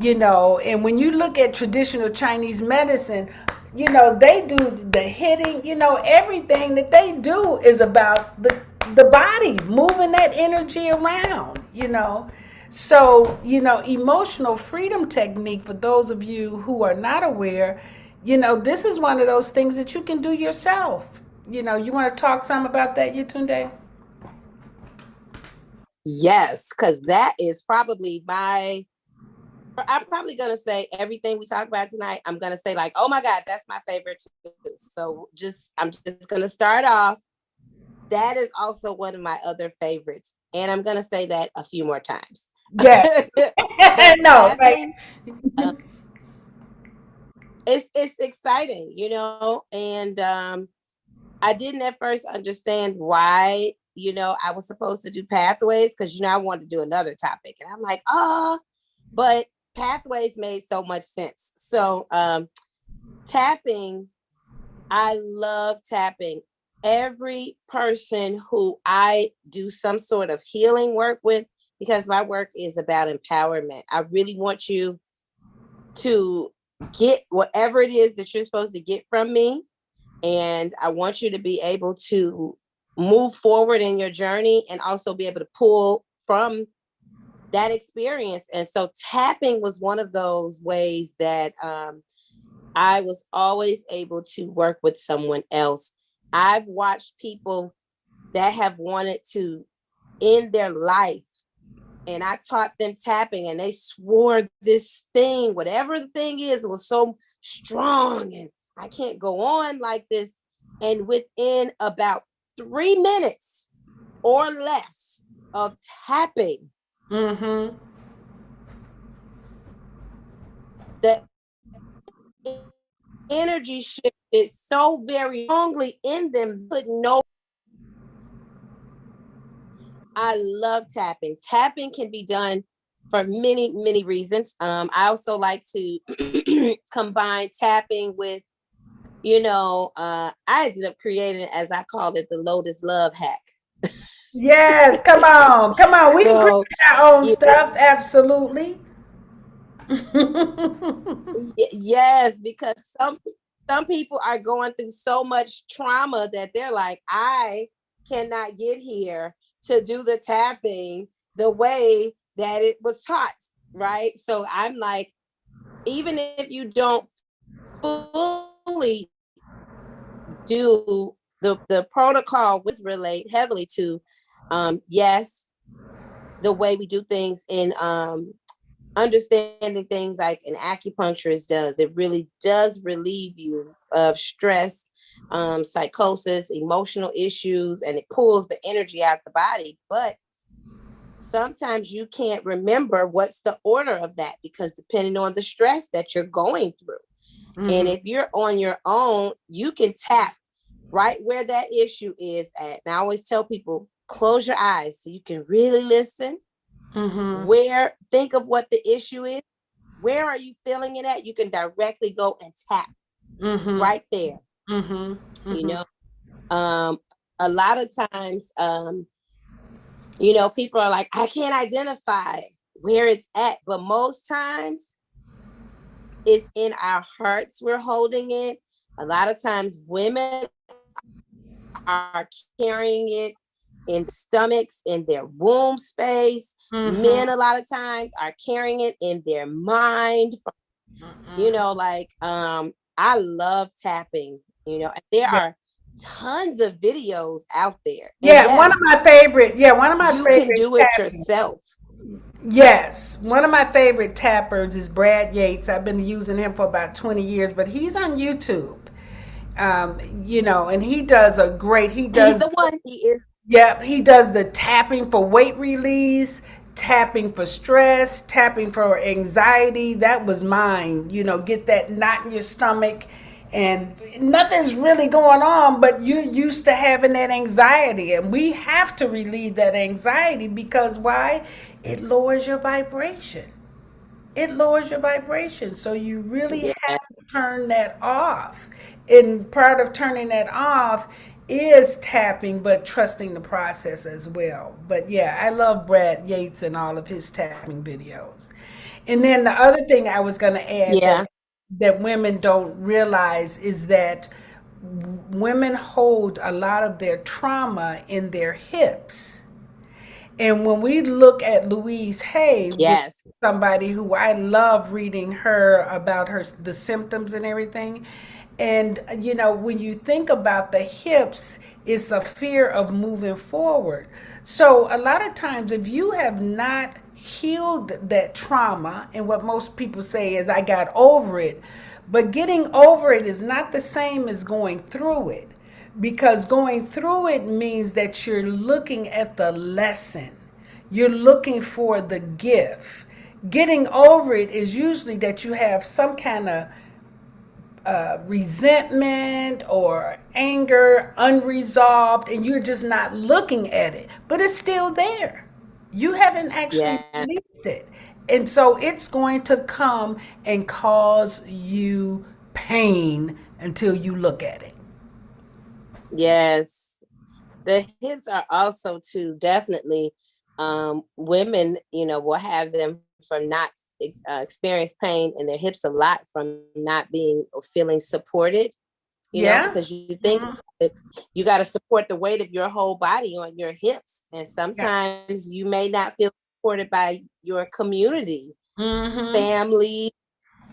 and when you look at traditional Chinese medicine, they do the hitting, everything that they do is about the body, moving that energy around, So, emotional freedom technique, for those of you who are not aware, this is one of those things that you can do yourself. You want to talk some about that, Yetunde? Yes, because that is probably I'm probably going to say everything we talk about tonight. I'm going to say like, oh my God, that's my favorite too. So I'm just going to start off. that is also one of my other favorites. And I'm going to say that a few more times. Yes. But No, right. tapping, uh, it's exciting, you know, and I didn't at first understand why, you know, I was supposed to do pathways because, you know, I wanted to do another topic. And I'm like, oh, but pathways made so much sense. So tapping, I love tapping. Every person who I do some sort of healing work with, because my work is about empowerment. I really want you to get whatever it is that you're supposed to get from me. And I want you to be able to move forward in your journey and also be able to pull from that experience. And so tapping was one of those ways that I was always able to work with someone else. I've watched people that have wanted to end their life, and I taught them tapping, and they swore this thing, whatever the thing is, was so strong, and I can't go on like this. And within about 3 minutes or less of tapping, Mm-hmm. the energy shifted so very strongly in them, could know. I love tapping. Tapping can be done for many, many reasons. I also like to combine tapping with, you know, I ended up creating, as I call it, the Lotus Love Hack. Yes, come on, come on. We can So, create our own yeah, stuff, absolutely. yes, because some people are going through so much trauma that they're like, I cannot get here to do the tapping the way that it was taught, right? So I'm like, even if you don't fully do the protocol, which relate heavily to yes, the way we do things in understanding things like an acupuncturist does. It really does relieve you of stress, psychosis, emotional issues, and it pulls the energy out of the body. But sometimes you can't remember what's the order of that, because depending on the stress that you're going through. Mm-hmm. And if you're on your own, you can tap right where that issue is at. And I always tell people, close your eyes so you can really listen. Mm-hmm. Think of what the issue is. Where are you feeling it at? You can directly go and tap Mm-hmm. right there. Mm-hmm. Mm-hmm. You know, a lot of times, you know, people are like, I can't identify where it's at. But most times it's in our hearts we're holding it. A lot of times women are carrying it in stomachs, in their womb space. Mm-hmm. Men, a lot of times, are carrying it in their mind. You know, like, I love tapping, you know, and there are tons of videos out there. And Yeah, yes, one of my favorite. Yeah, one of my you favorite. can do it tapping. yourself. Yes, one of my favorite tappers is Brad Yates. I've been using him for about 20 years, but he's on YouTube. You know, and he does a great. He does. He's the one. He is. Yep, he does the tapping for weight release, tapping for stress, tapping for anxiety. That was mine. You know, get that knot in your stomach and nothing's really going on, but you're used to having that anxiety. And we have to relieve that anxiety because why? It lowers your vibration. It lowers your vibration. So you really Yeah. have to turn that off. And part of turning that off is tapping, but trusting the process as well. But yeah, I love Brad Yates and all of his tapping videos. And then the other thing I was going to add Yeah. that women don't realize is that women hold a lot of their trauma in their hips. And when we look at Louise Hay, Yes. somebody who I love reading her about the symptoms and everything. And, you know, when you think about the hips, it's a fear of moving forward. So a lot of times, if you have not healed that trauma, and what most people say is, I got over it, but getting over it is not the same as going through it. because going through it means that you're looking at the lesson. You're looking for the gift. Getting over it is usually that you have some kind of resentment or anger unresolved, and you're just not looking at it, but it's still there. You haven't actually Yes. released it. And so it's going to come and cause you pain until you look at it. Yes. The hips are also too definitely women, will have them from not experience pain in their hips a lot from not being or feeling supported, Yeah. because you think you got to support the weight of your whole body on your hips. And sometimes you may not feel supported by your community, family.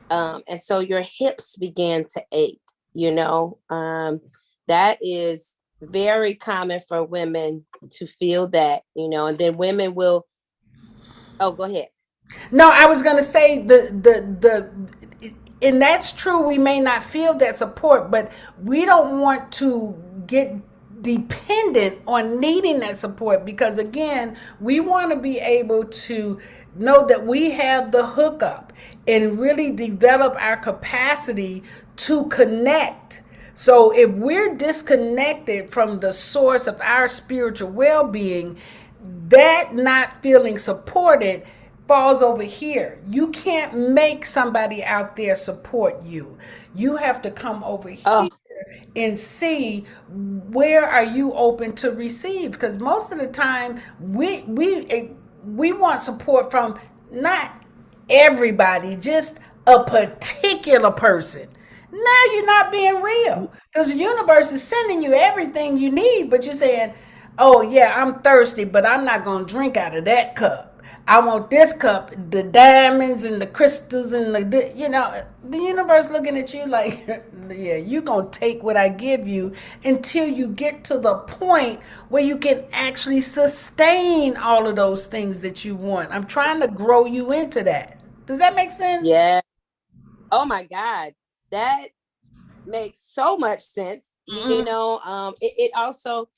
And so your hips begin to ache, that is very common for women to feel that, and then women will, go ahead. No, I was going to say and that's true. We may not feel that support, but we don't want to get dependent on needing that support, because again, we want to be able to know that we have the hookup and really develop our capacity to connect. So if we're disconnected from the source of our spiritual well-being, that not feeling supported falls over here. You can't make somebody out there support you. You have to come over here and see where are you open to receive, because most of the time we want support from not everybody, just a particular person. Now you're not being real, because the universe is sending you everything you need, but you're saying, oh yeah, I'm thirsty, but I'm not going to drink out of that cup. I want this cup, the diamonds and the crystals and the universe looking at you like, yeah, you going to take what I give you until you get to the point where you can actually sustain all of those things that you want. I'm trying to grow you into that. Does that make sense? Yeah. Oh my God. That makes so much sense. It also,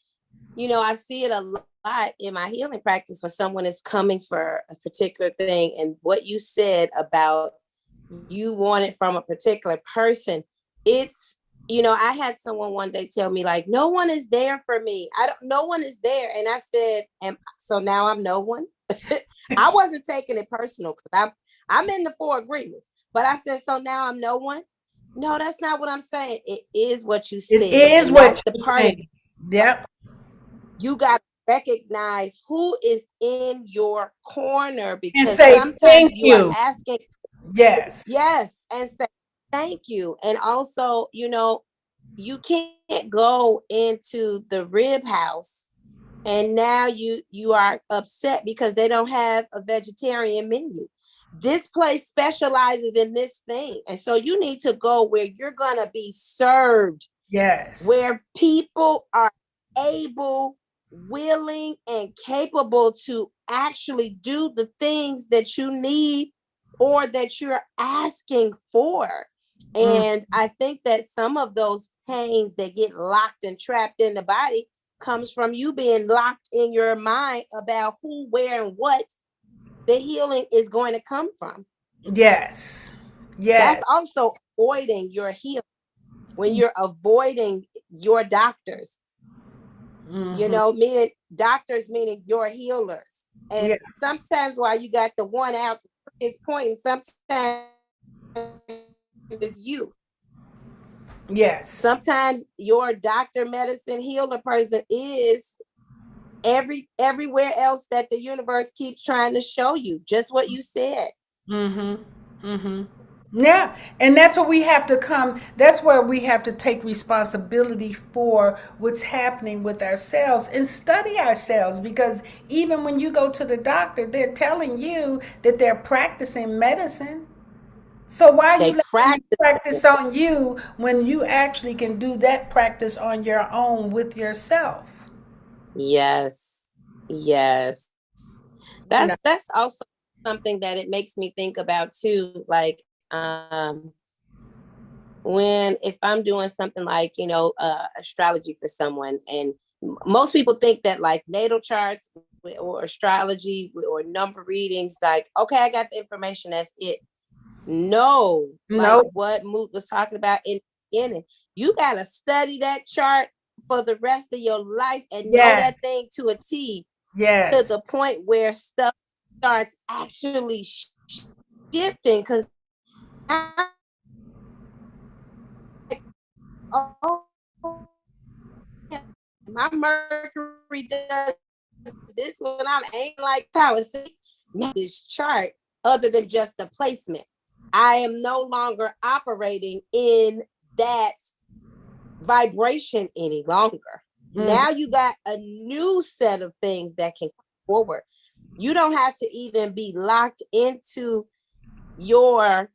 I see it a lot in my healing practice when someone is coming for a particular thing. And what you said about you want it from a particular person, it's, I had someone one day tell me like, no one is there for me. No one is there. And I said, so now I'm no one. I wasn't taking it personal because I'm in the 4 agreements, but I said, so now I'm no one. No, that's not what I'm saying. It is what you said. It is and what that's the you're part saying. Yep. You got to recognize who is in your corner, And because say sometimes thank you are you. asking, Yes. and say thank you. And also, you can't go into the rib house and now you are upset because they don't have a vegetarian menu. This place specializes in this thing. And so you need to go where you're going to be served. Yes. Where people are able, willing, and capable to actually do the things that you need or that you're asking for. And I think that some of those pains that get locked and trapped in the body comes from you being locked in your mind about who, where, and what the healing is going to come from. Yes. Yes. That's also avoiding your healing. When you're avoiding your doctors, meaning doctors, meaning your healers. And sometimes while you got the one out is pointing, sometimes it's you. Yes. Sometimes your doctor, medicine, healer person is everywhere else that the universe keeps trying to show you, just what you said. Yeah, and that's what we have to that's where we have to take responsibility for what's happening with ourselves and study ourselves, because even when you go to the doctor, they're telling you that they're practicing medicine. So why are you letting them practice on you when you actually can do that practice on your own with yourself? Yes. That's also something that it makes me think about too. Like, if I'm doing something like, astrology for someone, and most people think that like natal charts or astrology or number readings, like, okay, I got the information, that's it. No, like Nope. what Moot was talking about in the beginning, you got to study that chart for the rest of your life and know Yes. that thing to a T, to Yes. the point where stuff starts actually shifting. Because oh, my Mercury does this when I'm aiming like power. See, this chart, other than just the placement, I am no longer operating in that vibration any longer. Now you got a new set of things that can come forward. You don't have to even be locked into your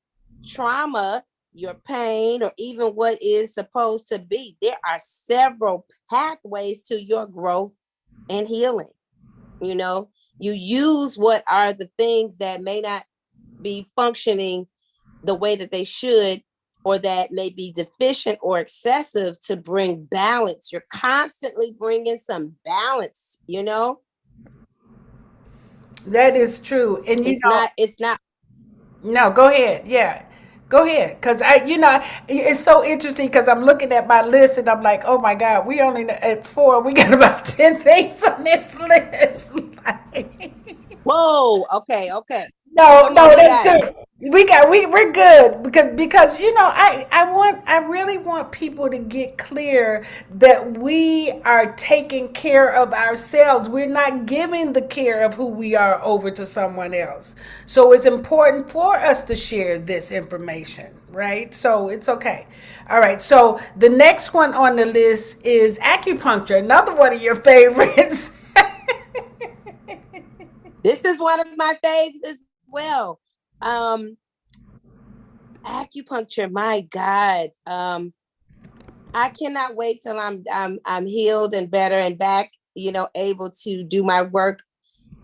trauma, your pain, or even what is supposed to be. There are several pathways to your growth and healing. You use what are the things that may not be functioning the way that they should, or that may be deficient or excessive, to bring balance. You're constantly bringing some balance. That is true. And It's not. no, go ahead. Yeah. Go ahead. Cause it's so interesting because I'm looking at my list and I'm like, oh my God, we only at 4. We got about 10 things on this list. Whoa. Okay. No, Come on, no, we that's got it. good. We're good because I really want people to get clear that we are taking care of ourselves. We're not giving the care of who we are over to someone else. So it's important for us to share this information, right? So it's okay. All right. So the next one on the list is acupuncture, another one of your favorites. This is one of my faves as well. Acupuncture, my God. I cannot wait till I'm healed and better and back, able to do my work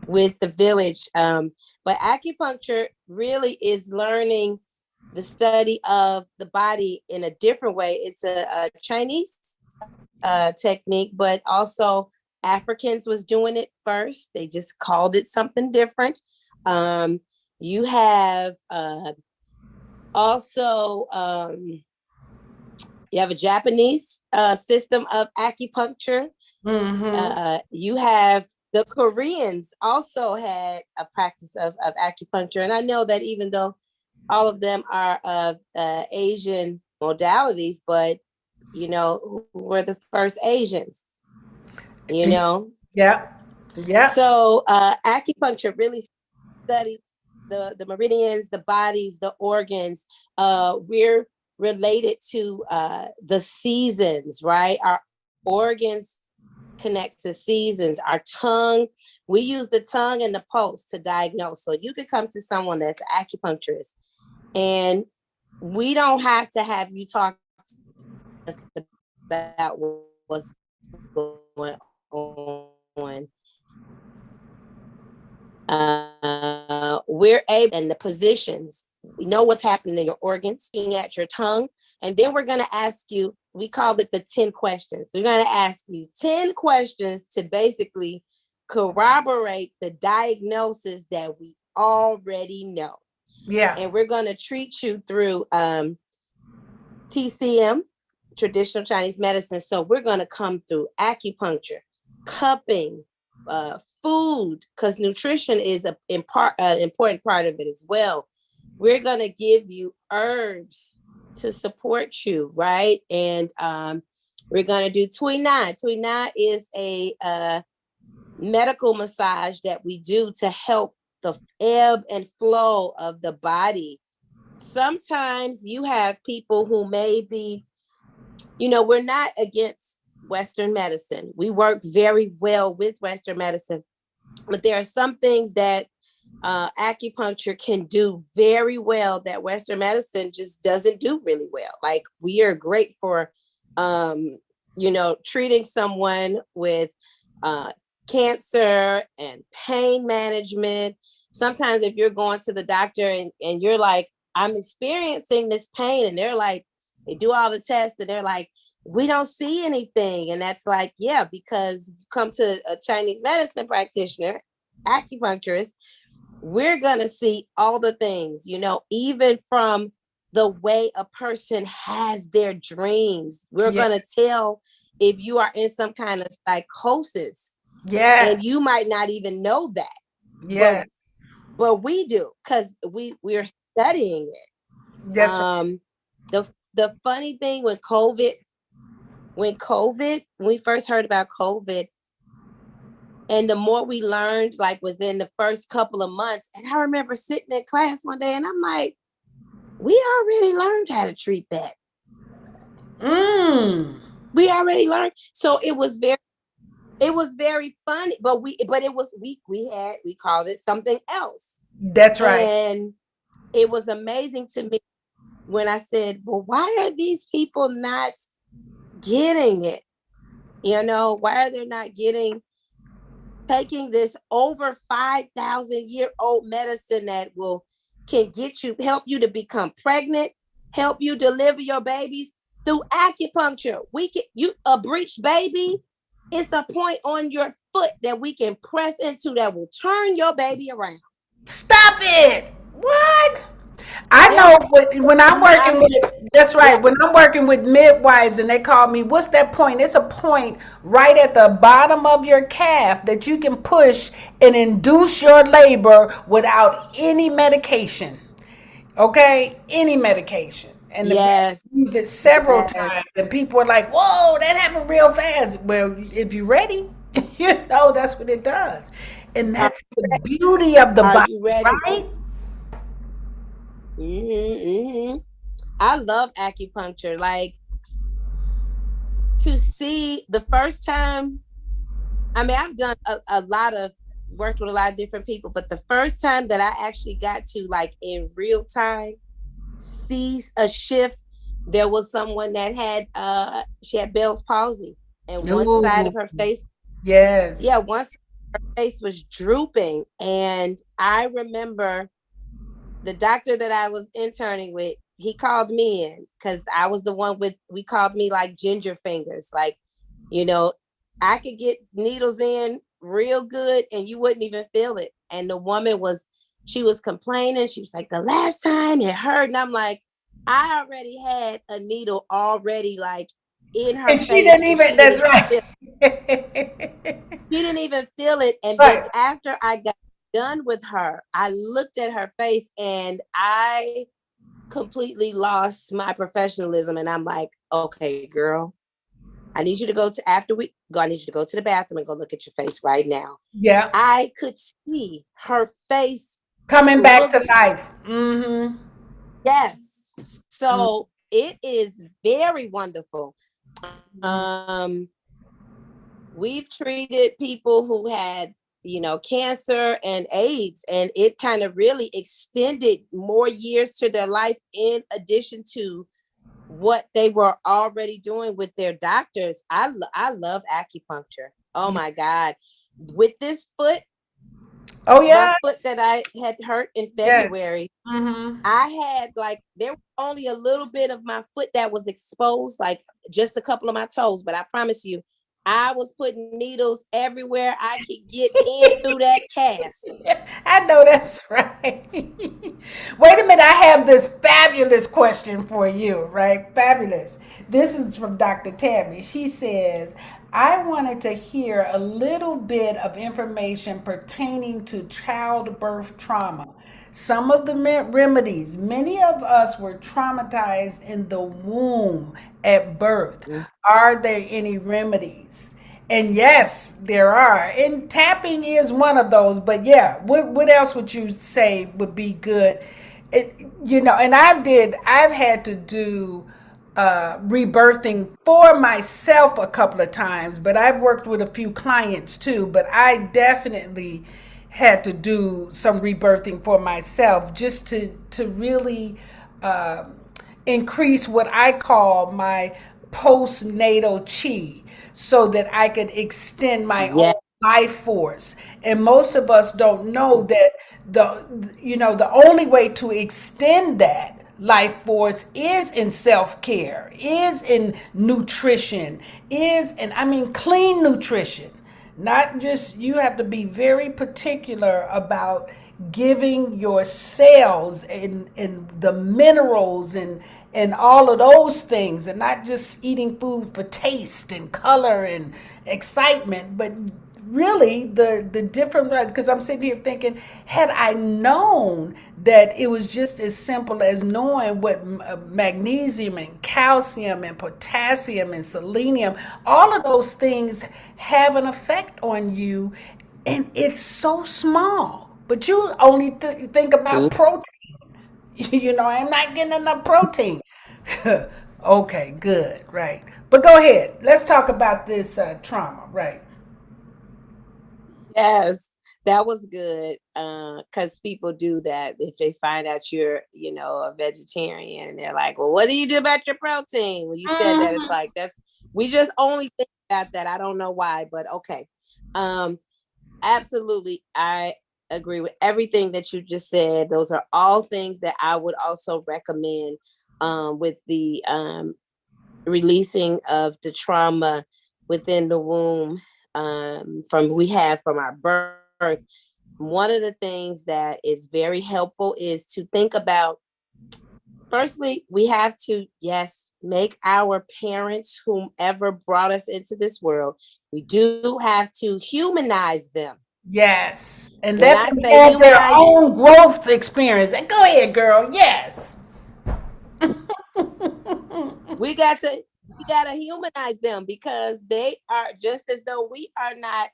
with the village. But acupuncture really is learning the study of the body in a different way. It's a Chinese technique, but also Africans was doing it first. They just called it something different. You have also you have a Japanese system of acupuncture. You have the Koreans also had a practice of acupuncture. And I know that even though all of them are of Asian modalities, but who were the first Asians, Yep. Yep. So acupuncture really studies the meridians, the bodies, the organs. We're related to the seasons, right? Our organs connect to seasons. Our tongue, we use the tongue and the pulse to diagnose. So you could come to someone that's an acupuncturist, and we don't have to have you talk to us about what's going on. We're able, and the positions, we know what's happening in your organs, looking at your tongue, and then we're going to ask you, we call it the 10 questions. We're going to ask you 10 questions to basically corroborate the diagnosis that we already know. Yeah. And we're going to treat you through TCM, traditional Chinese medicine. So we're going to come through acupuncture, cupping, food, because nutrition is an important part of it as well. We're going to give you herbs to support you, right? And we're going to do Tui Na. Tui Na is a medical massage that we do to help the ebb and flow of the body. Sometimes you have people who may be, we're not against Western medicine. We work very well with Western medicine, but there are some things that acupuncture can do very well that Western medicine just doesn't do really well. Like, we are great for, treating someone with cancer and pain management. Sometimes if you're going to the doctor and you're like, I'm experiencing this pain, and they're like, They do all the tests and they're like, we don't see anything. And that's like, yeah, because you come to a Chinese medicine practitioner, acupuncturist, we're going to see all the things, you know, even from the way a person has their dreams. We're Yeah. going to tell if you are in some kind of psychosis. Yes. And you might not even know that. Yes. But we do, because we're studying it. Yes. The funny thing with COVID, when we first heard about COVID, and the more we learned, like within the first couple of months, and I remember sitting in class one day and I'm like, we already learned how to treat that. We already learned. So it was very funny, but we called it something else. That's right. And it was amazing to me when I said, well, why are these people not getting it? You know, why are they not taking this over 5,000-year-old medicine that can help you to become pregnant, help you deliver your babies through acupuncture. A breech baby, it's a point on your foot that we can press into that will turn your baby around. Stop it. What? I know when I'm working with, that's right. When I'm working with midwives and they call me, what's that point? It's a point right at the bottom of your calf that you can push and induce your labor without any medication. Okay? Any medication. And yes, used it several times. And people are like, whoa, that happened real fast. Well, if you're ready, you know, that's what it does. And that's the beauty of the body, right? I love acupuncture. Like, to see the first time, I mean, I've done worked with a lot of different people, but the first time that I actually got to, like, in real time see a shift, there was someone that had she had Bell's palsy, and one side of her face, one side of her face was drooping. And I remember the doctor that I was interning with, he called me in because I was the one we called me like ginger fingers. Like, you know, I could get needles in real good and you wouldn't even feel it. And the woman she was complaining. She was like, the last time it hurt. And I'm like, I already had a needle already like in her face. She didn't even, that's right. She didn't even feel it. And then after I got done with her, I looked at her face and I completely lost my professionalism. And I'm like, okay, girl, I need you to I need you to go to the bathroom and go look at your face right now. Yeah. I could see her face coming back to life. Yes. So it is very wonderful. We've treated people who had, you know, cancer and AIDS, and it kind of really extended more years to their life in addition to what they were already doing with their doctors. I love acupuncture. Oh my God. With this foot, my foot that I had hurt in February, I had there was only a little bit of my foot that was exposed, like just a couple of my toes, but I promise you, I was putting needles everywhere I could get in through that cast. I know that's right. Wait a minute. I have this fabulous question for you, right? Fabulous. This is from Dr. Tammy. She says, I wanted to hear a little bit of information pertaining to childbirth trauma. Some of the remedies, many of us were traumatized in the womb at birth. Are there any remedies? And yes, there are. And tapping is one of those. But yeah, what else would you say would be good? And I've had to do rebirthing for myself a couple of times, but I've worked with a few clients too. But I definitely had to do some rebirthing for myself just to really increase what I call my postnatal chi, so that I could extend my own life force. And most of us don't know that the only way to extend that life force is in self-care, is in nutrition, is in, I mean, clean nutrition. Not just, you have to be very particular about giving your cells and the minerals and all of those things, and not just eating food for taste and color and excitement, but really the different, because I'm sitting here thinking, had I known that it was just as simple as knowing what magnesium and calcium and potassium and selenium, all of those things have an effect on you, and it's so small, but you only think about protein. I'm not getting enough protein. Okay, good, right. But go ahead, let's talk about this trauma, right? Yes, that was good. Because people do that if they find out you're, a vegetarian, and they're like, "Well, what do you do about your protein?" When you said that, it's like we just only think about that. I don't know why, but okay. Absolutely, I agree with everything that you just said. Those are all things that I would also recommend with the releasing of the trauma within the womb from our birth. One of the things that is very helpful is to think about, firstly, we have to, yes, make our parents, whomever brought us into this world, we do have to humanize them. Yes, and When let I them say have their humanize, own growth experience. And go ahead, girl. Yes. we got to humanize them, because they are just as though we are not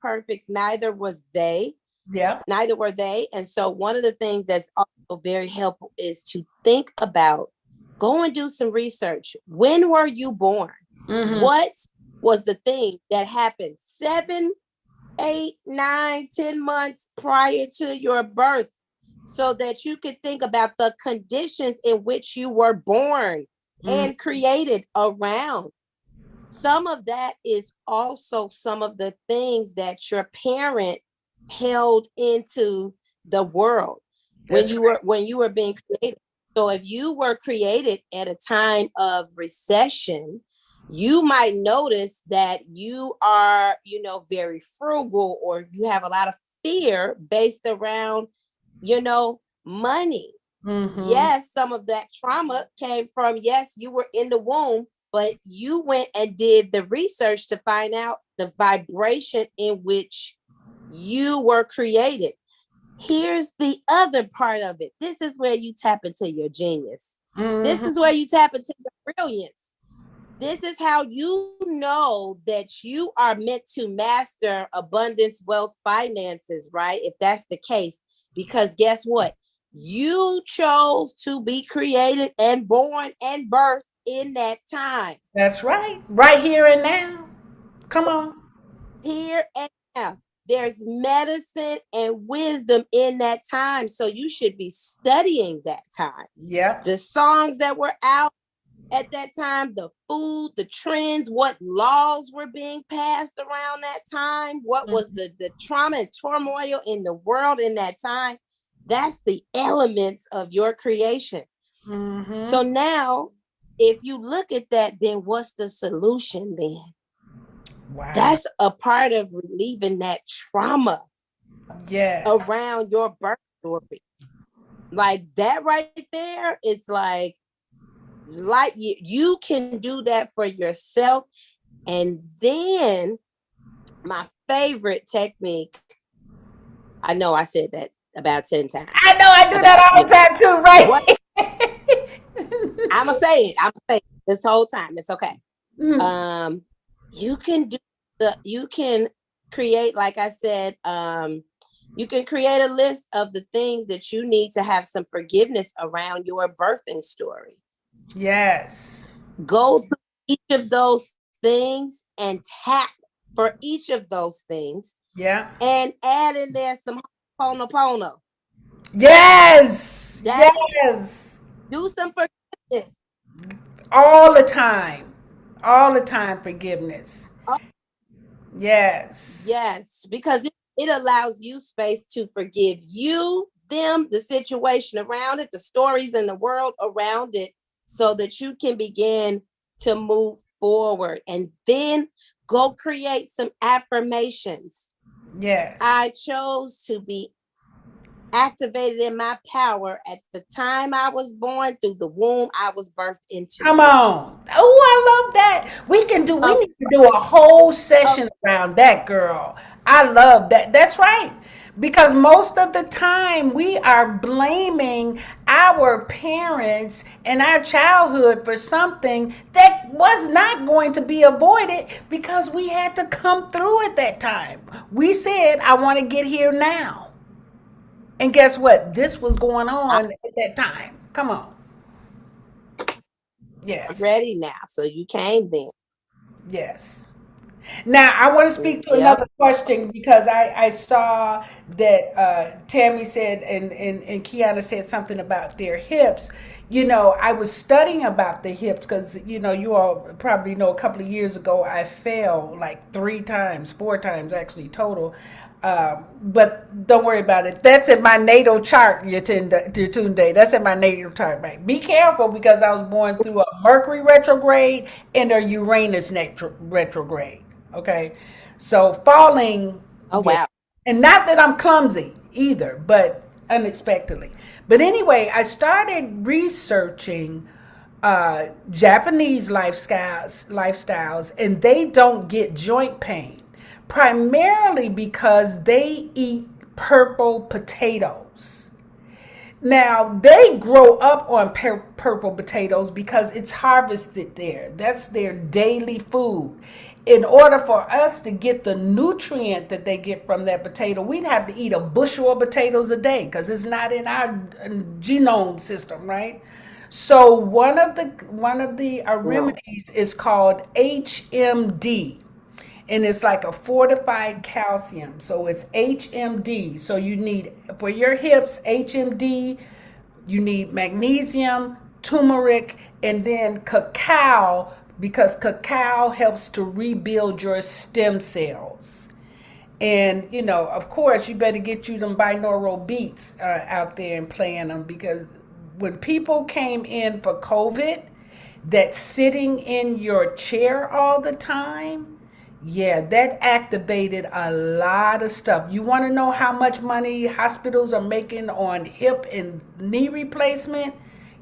perfect. Yep. Neither were they. And so one of the things that's also very helpful is to think about, go and do some research. When were you born? Mm-hmm. What was the thing that happened 7, 8, 9, 10 months prior to your birth, so that you could think about the conditions in which you were born and created around. Some of that is also some of the things that your parent held into the world when you were being created. So if you were created at a time of recession, you might notice that you are, very frugal, or you have a lot of fear based around, money. Mm-hmm. Yes, some of that trauma came from, yes, you were in the womb, but you went and did the research to find out the vibration in which you were created. Here's the other part of it. This is where you tap into your genius. Mm-hmm. This is where you tap into your brilliance. This is how you know that you are meant to master abundance, wealth, finances, right? If that's the case, because guess what? You chose to be created and born and birthed in that time. That's right. Right here and now. Come on. Here and now. There's medicine and wisdom in that time. So you should be studying that time. Yep. The songs that were out at that time, the food, the trends, what laws were being passed around that time, what was the trauma and turmoil in the world in that time. That's the elements of your creation. Mm-hmm. So now, if you look at that, then what's the solution then? Wow. That's a part of relieving that trauma around your birth story. Like that right there, it's like you can do that for yourself. And then my favorite technique, I know I said that about 10 times. I know I do that all the time too, right? I'm gonna say it this whole time. It's okay. You can create, like I said, you can create a list of the things that you need to have some forgiveness around your birthing story. Yes. Go through each of those things and tap for each of those things. Yeah. And add in there some Ho'oponopono. Yes. Yes. Do some forgiveness. All the time. All the time, forgiveness. Yes. Yes, because it allows you space to forgive you, them, the situation around it, the stories in the world around it, so that you can begin to move forward. And then go create some affirmations. Yes. I chose to be activated in my power at the time I was born, through the womb I was birthed into. Come on. Oh, I love that. We need Okay. to do a whole session around that, girl. I love that. That's right. Because most of the time we are blaming our parents and our childhood for something that was not going to be avoided because we had to come through at that time. We said, I want to get here now. And guess what? This was going on at that time. Come on. Yes. I'm ready now. So you came then. Yes. Now I want to speak to Yep. another question because I saw that Tammy said and Kiana said something about their hips. You know, I was studying about the hips because you all probably know a couple of years ago I fell like 4 times actually total. But don't worry about it. That's in my natal chart, Yetunde. That's in my natal chart, right? Be careful because I was born through a Mercury retrograde and a Uranus retrograde. Okay, so falling. Oh, Yeah. wow. And not that I'm clumsy either, but unexpectedly. But anyway, I started researching Japanese lifestyles, and they don't get joint pain primarily because they eat purple potatoes. Now, they grow up on purple potatoes because it's harvested there. That's their daily food. In order for us to get the nutrient that they get from that potato, we'd have to eat a bushel of potatoes a day because it's not in our genome system, right? So one of the remedies is called HMD, and it's like a fortified calcium. So it's HMD. So you need, for your hips, HMD, you need magnesium, turmeric, and then cacao, because cacao helps to rebuild your stem cells. And, of course, you better get you them binaural beats out there and playing them, because when people came in for COVID, that sitting in your chair all the time, yeah, that activated a lot of stuff. You want to know how much money hospitals are making on hip and knee replacement?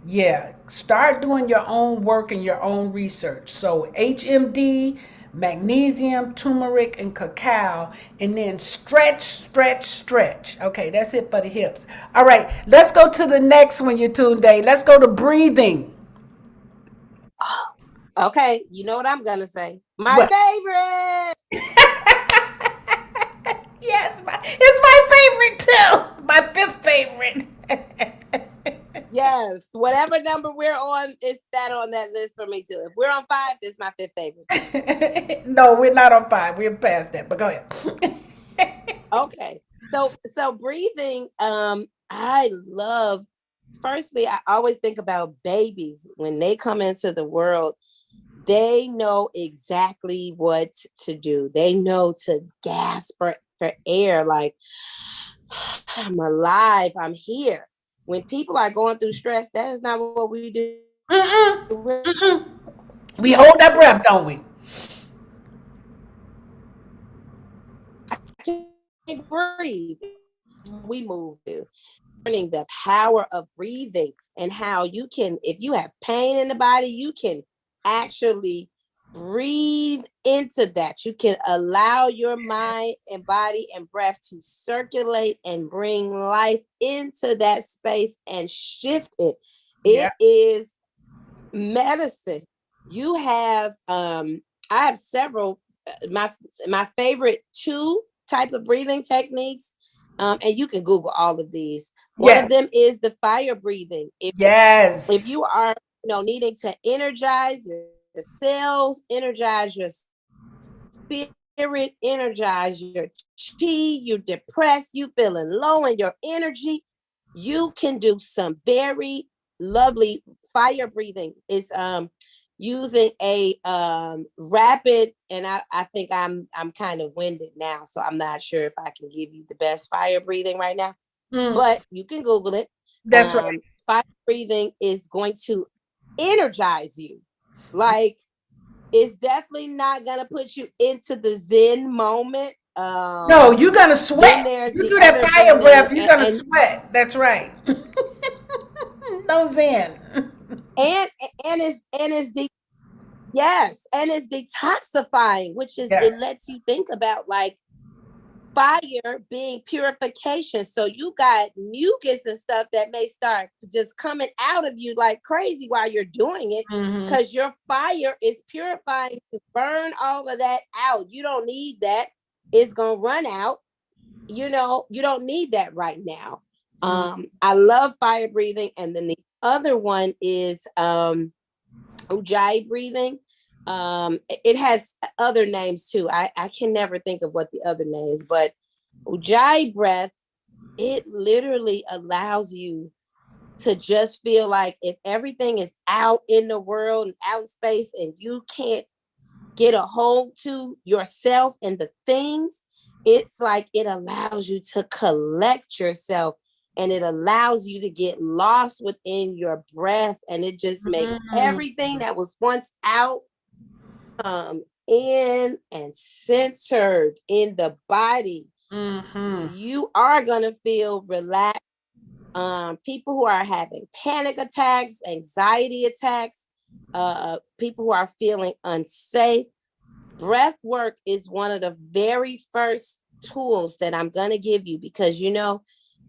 Yeah, start doing your own work and your own research. So HMD, magnesium, turmeric, and cacao, and then stretch, stretch, stretch. Okay, that's it for the hips. All right, let's go to the next one, Yetunde. Let's go to breathing. Okay, you know what I'm gonna say. My What? favorite. Yes, it's my favorite too. My fifth favorite. Yes, whatever number we're on, it's that on that list for me too. If we're on 5, it's my fifth favorite. No, we're not on 5. We're past that. But go ahead. Okay, so breathing. I love. Firstly, I always think about babies when they come into the world. They know exactly what to do. They know to gasp for air, like, I'm alive, I'm here. When people are going through stress, that is not what we do. We hold our breath, don't we? I can't breathe. We move to learning the power of breathing and how you can, if you have pain in the body, you can actually breathe into that. You can allow your mind and body and breath to circulate and bring life into that space and shift it. Yeah. It is medicine. You have I have several my favorite 2 type of breathing techniques, and you can Google all of these. One Yes. of them is the fire breathing. Yes. If you are needing to energize your cells, energize your spirit, energize your chi, you're depressed, you feeling low in your energy, you can do some very lovely fire breathing. It's using a rapid, and I think I'm kind of winded now, so I'm not sure if I can give you the best fire breathing right now. but you can Google it. That's right. Fire breathing is going to energize you. Like, it's definitely not gonna put you into the Zen moment. No, you're gonna Then sweat. there's You the do that other fire breathing, breath, you're gonna sweat. That's right. No Zen. and it's the yes, and it's detoxifying, which is it Yes. lets you think about like fire being purification. So you got mucus and stuff that may start just coming out of you like crazy while you're doing it, because your fire is purifying to burn all of that out. You don't need that. It's gonna run out. You don't need that right now. I love fire breathing. And then the other one is Ujjayi breathing. It has other names too. I can never think of what the other names, but Ujjayi breath, it literally allows you to just feel like if everything is out in the world and out in space and you can't get a hold to yourself and the things, it's like it allows you to collect yourself, and it allows you to get lost within your breath, and it just makes everything that was once out in and centered in the body. You are gonna feel relaxed. People who are having panic attacks, anxiety attacks, people who are feeling unsafe, breath work is one of the very first tools that I'm gonna give you, because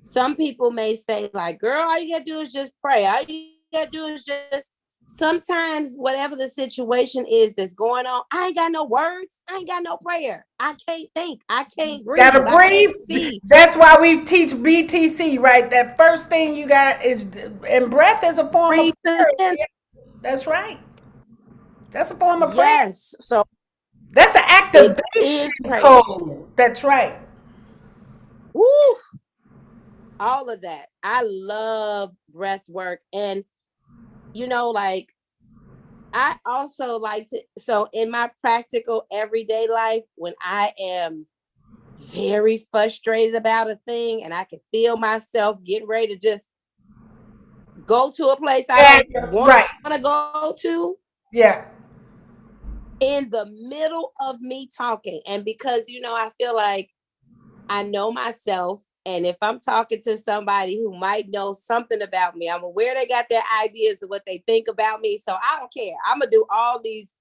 some people may say like, girl, all you gotta do is just pray. All you gotta do is just, sometimes whatever the situation is that's going on, I ain't got no words. I ain't got no prayer. I can't think. I can't breathe. Gotta I breathe. can't see. That's why we teach BTC, right? That first thing you got is, and breath is a form of prayer. That's right. That's a form of prayer. Yes. So that's an activation code. That's right. Woo! All of that. I love breath work. And like, I also like to, so in my practical everyday life, when I am very frustrated about a thing and I can feel myself getting ready to just go to a place I don't want to go to. Yeah. In the middle of me talking. And because, I feel like I know myself. And if I'm talking to somebody who might know something about me, I'm aware they got their ideas of what they think about me. So I don't care. I'm going to do all these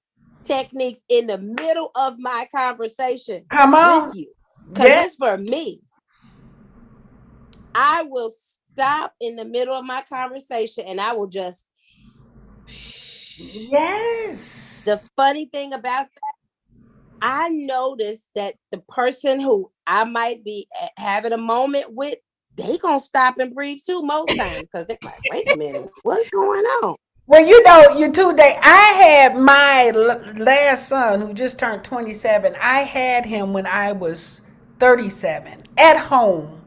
techniques in the middle of my conversation with you, because it's for me. I will stop in the middle of my conversation and I will just. Yes. The funny thing about that, I noticed that the person who I might be having a moment with, they gonna stop and breathe too most times, because they're like, wait a minute, what's going on? Well, you too, I had my last son who just turned 27. I had him when I was 37 at home,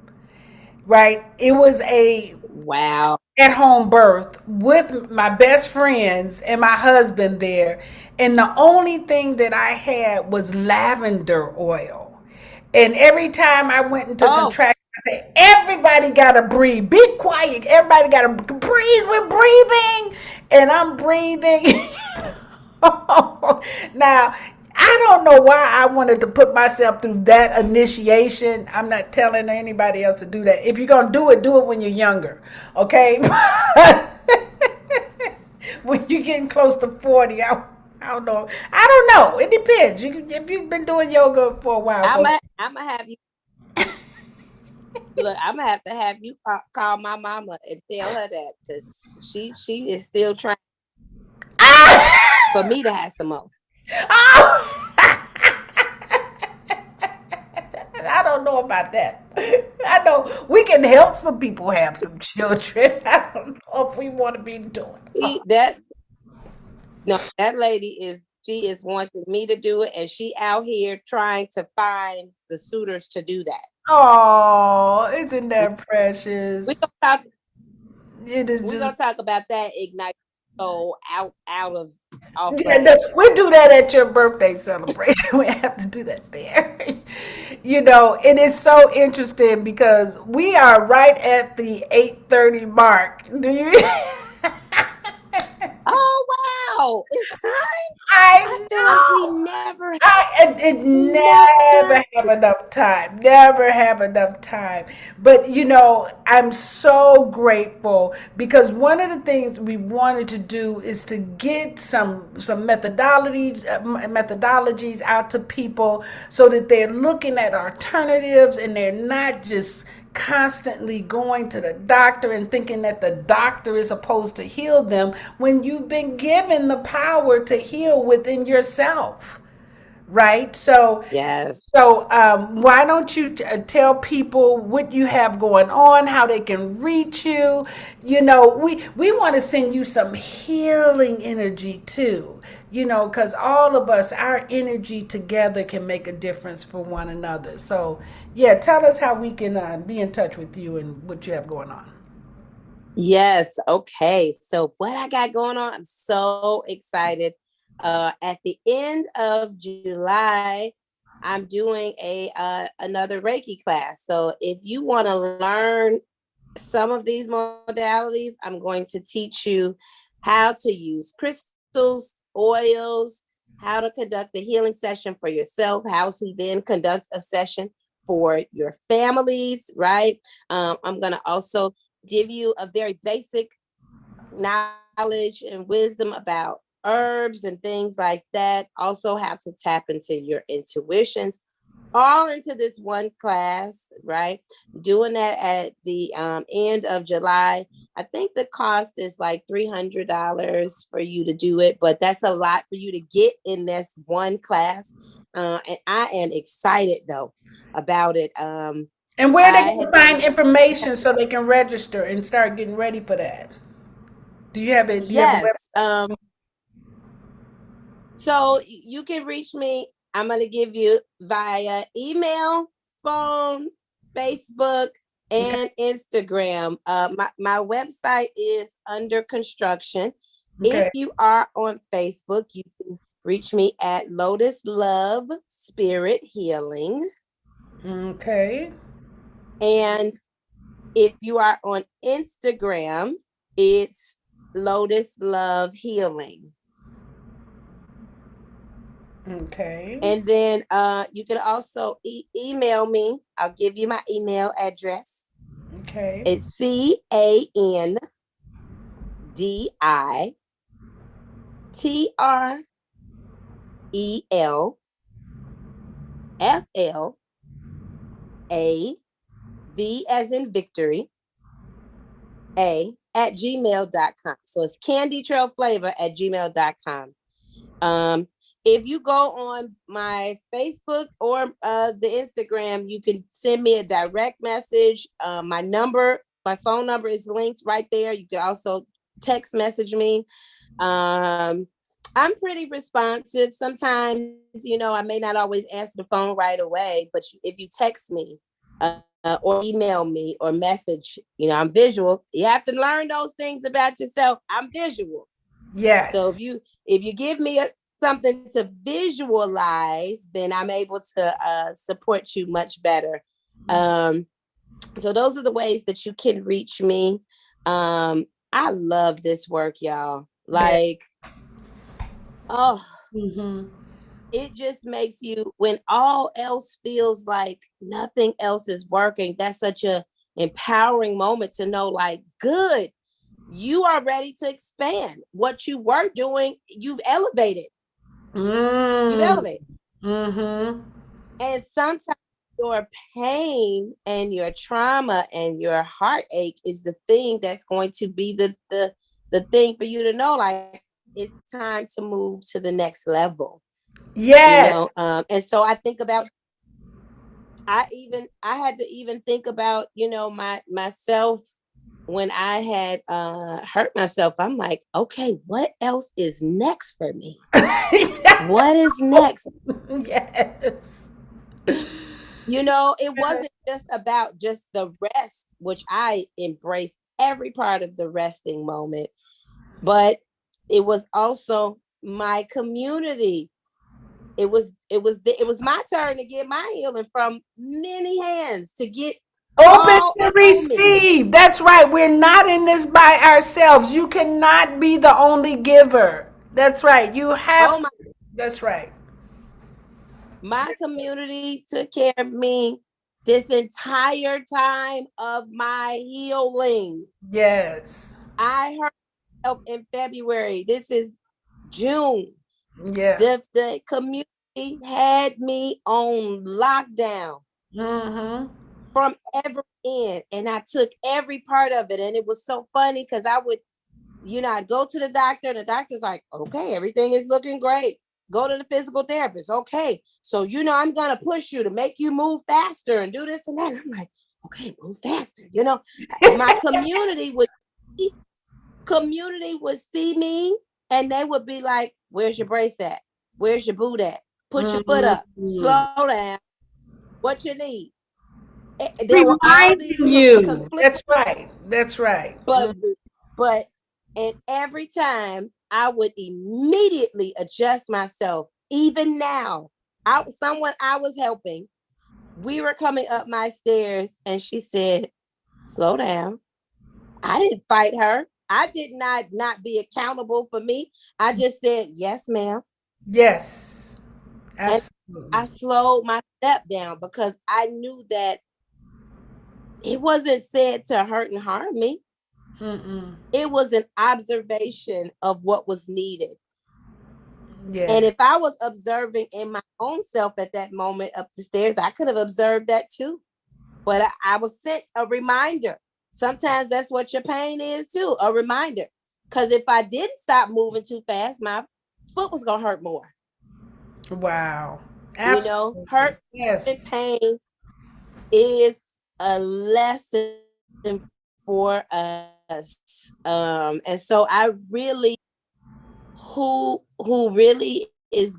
right? It was a wow at home birth with my best friends and my husband there. And the only thing that I had was lavender oil. And every time I went into contraction, I said, everybody got to breathe. Be quiet. Everybody got to breathe. We're breathing. And I'm breathing. Now, I don't know why I wanted to put myself through that initiation. I'm not telling anybody else to do that. If you're going to do it when you're younger. Okay? When you're getting close to 40, I don't know. I don't know. It depends. If you've been doing yoga for a while. I'm going to have you. Look, I'm going to have you call my mama and tell her that, because she is still trying for me to have some more. Oh. I don't know about that. I know we can help some people have some children. I don't know if we want to be doing that. No, that lady she is wanting me to do it, and she out here trying to find the suitors to do that. Oh, isn't that precious? We're gonna talk about that Ignite soul out of Yeah, no, we do that at your birthday celebration. We have to do that there. And it's so interesting because we are right at the 8:30 mark. Do you? Oh wow, it's time. I I feel like know. It enough time. never have enough time. Never have enough time. But I'm so grateful because one of the things we wanted to do is to get some methodologies out to people so that they're looking at alternatives and they're not just constantly going to the doctor and thinking that the doctor is supposed to heal them when you've been given the power to heal within yourself, right? So Yes. why don't you tell people what you have going on, how they can reach you? We want to send you some healing energy too. Because all of us, our energy together can make a difference for one another. So, yeah, tell us how we can be in touch with you and what you have going on. Yes. Okay. So what I got going on, I'm so excited. At the end of July, I'm doing a another Reiki class. So if you want to learn some of these modalities, I'm going to teach you how to use crystals, oils, how to conduct a healing session for yourself, how to then conduct a session for your families, right? I'm going to also give you a very basic knowledge and wisdom about herbs and things like that. Also, how to tap into your intuitions, all into this one class, right? Doing that at the end of July. I think the cost is like $300 for you to do it, but that's a lot for you to get in this one class. And I am excited though about it. And where they can find information so they can register and start getting ready for that. Do you have it? Do you have a web? Yes. So you can reach me. I'm going to give you via email, phone, Facebook, and Instagram. My website is under construction. Okay. If you are on Facebook, you can reach me at Lotus Love Spirit Healing. Okay. And if you are on Instagram, it's Lotus Love Healing. Okay. And then you can also email me. I'll give you my email address. Okay. It's CandiTrellFlav as in victory, at gmail.com. So it's CandiTrellFlavor@gmail.com. If you go on my Facebook or the Instagram, you can send me a direct message. My phone number is linked right there. You can also text message me. I'm pretty responsive. Sometimes, I may not always answer the phone right away, but if you text me or email me or message, I'm visual. You have to learn those things about yourself. I'm visual. Yes. So if you give me something to visualize, then I'm able to support you much better. So those are the ways that you can reach me. I love this work, y'all. Like, it just makes you, when all else feels like nothing else is working, that's such a empowering moment to know, like, good, you are ready to expand. What you were doing, you've elevated. You've elevated. And sometimes your pain and your trauma and your heartache is the thing that's going to be the thing for you to know, like, it's time to move to the next level. Yes. And so I think about, I had to even think about, myself when I had hurt myself. I'm like, okay, what else is next for me? What is next? Yes. It wasn't just about just the rest, which I embraced every part of the resting moment, but it was also my community. It was my turn to get my healing from many hands, to get Open all to on me. receive. That's right. We're not in this by ourselves. You cannot be the only giver. That's right. You have Oh my, to. That's right. my community took care of me this entire time of my healing. Yes. I heard help in February. This is June. Yeah. The community had me on lockdown Mm-hmm. from every end, and I took every part of it. And it was so funny because I would, I'd go to the doctor, and the doctor's like, okay, everything is looking great. Go to the physical therapist. Okay. So, I'm going to push you to make you move faster and do this and that. And I'm like, okay, move faster. My community would see me, and they would be like, where's your brace at? Where's your boot at? Put your foot up. Slow down. What you need? There were all these Reminding you. conflicts. That's right. That's right. But and every time I would immediately adjust myself. Even now, someone I was helping, we were coming up my stairs, and she said, slow down. I didn't fight her. I did not be accountable for me. I just said, yes, ma'am. Yes. And Absolutely. I slowed my step down because I knew that it wasn't said to hurt and harm me. Mm-mm. It was an observation of what was needed. Yeah. And if I was observing in my own self at that moment up the stairs, I could have observed that too. But I was sent a reminder. Sometimes that's what your pain is too, a reminder. Because if I didn't stop moving too fast, my foot was going to hurt more. Wow. Absolutely. Hurt Yes. and pain is a lesson for us. And so I really, who really is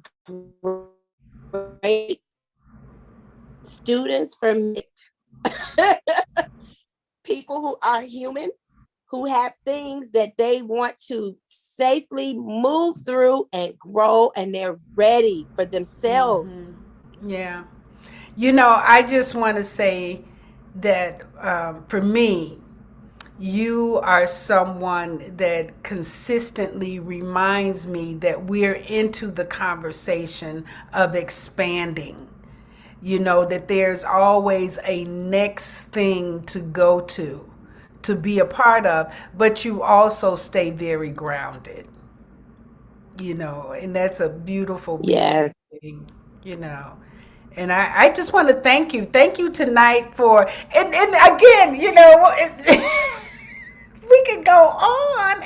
great students from it. People who are human, who have things that they want to safely move through and grow, and they're ready for themselves. Mm-hmm. Yeah. I just want to say that for me, you are someone that consistently reminds me that we're into the conversation of expanding. That there's always a next thing to go to be a part of, but you also stay very grounded, and that's a beautiful, beautiful Yes. thing. And I just want to thank you. Thank you tonight for, and again, we could go on,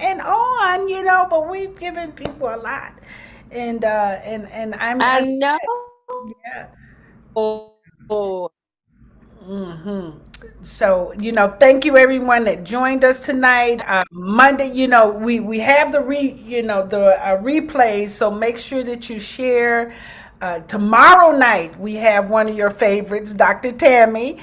but we've given people a lot. And I know. yeah. Oh, So, thank you everyone that joined us tonight. Monday, we have the replays, so make sure that you share. Tomorrow night we have one of your favorites, Dr. Tammy.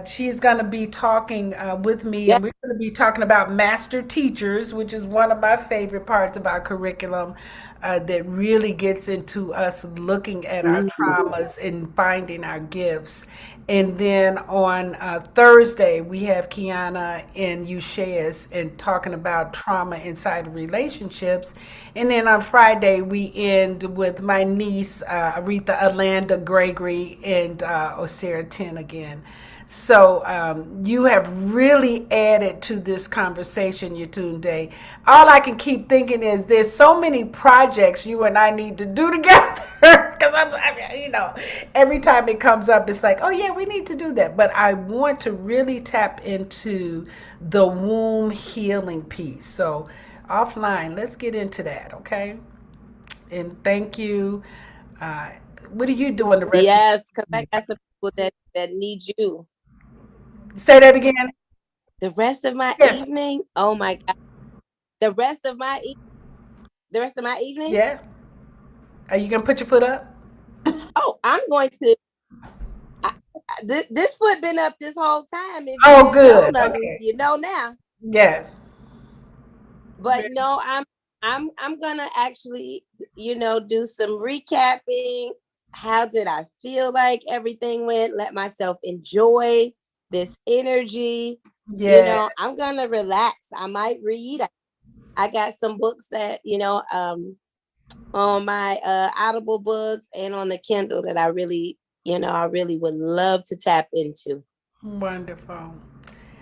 She's going to be talking with me, yeah. and we're going to be talking about master teachers, which is one of my favorite parts of our curriculum. That really gets into us looking at our traumas and finding our gifts. And then on Thursday, we have Kiana and Eushaeus and talking about trauma inside of relationships. And then on Friday, we end with my niece, Aretha Alanda Gregory, and Osira Tin again. So you have really added to this conversation, Yetunde. All I can keep thinking is there's so many projects you and I need to do together. Because every time it comes up, it's like, oh yeah, we need to do that. But I want to really tap into the womb healing piece. So offline, let's get into that, okay? And thank you. What are you doing the rest? Yes, because I got some people that need you. Say that again. The rest of my Yes. evening. Oh my God. The rest of my evening. Yeah. Are you gonna put your foot up? Oh, I'm going to. This foot been up this whole time. If Oh, you good. know, Okay. you know now. Yes. But no, I'm gonna actually, do some recapping. How did I feel like everything went? Let myself enjoy this energy. Yeah. I'm gonna relax. I might read. I got some books that, on my Audible books and on the Kindle that I really would love to tap into. Wonderful.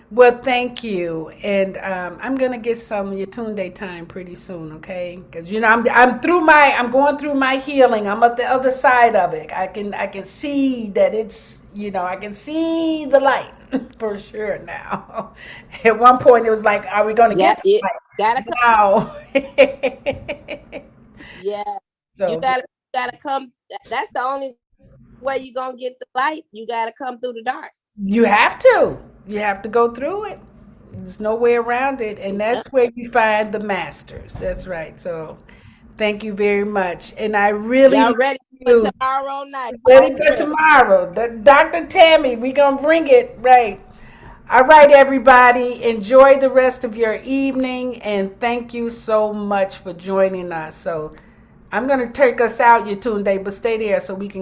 Well, thank you, and I'm gonna get some Yatunde time pretty soon, okay? Because I'm going through my healing. I'm at the other side of it. I can see that it's I can see the light for sure now. At one point, it was like, are we gonna Yeah, get you some gotta light now? Yeah, you So gotta come. That's the only way you're gonna get the light. You gotta come through the dark. you have to. You have to go through it. There's no way around it. And Yeah. that's where you find the masters. That's right. So thank you very much. And I really Y'all love ready for you. tomorrow night? Are Ready you for ready? tomorrow. Dr. Tammy, we're going to bring it. Right. All right, everybody. Enjoy the rest of your evening. And thank you so much for joining us. So I'm going to take us out, Yetunde, but stay there so we can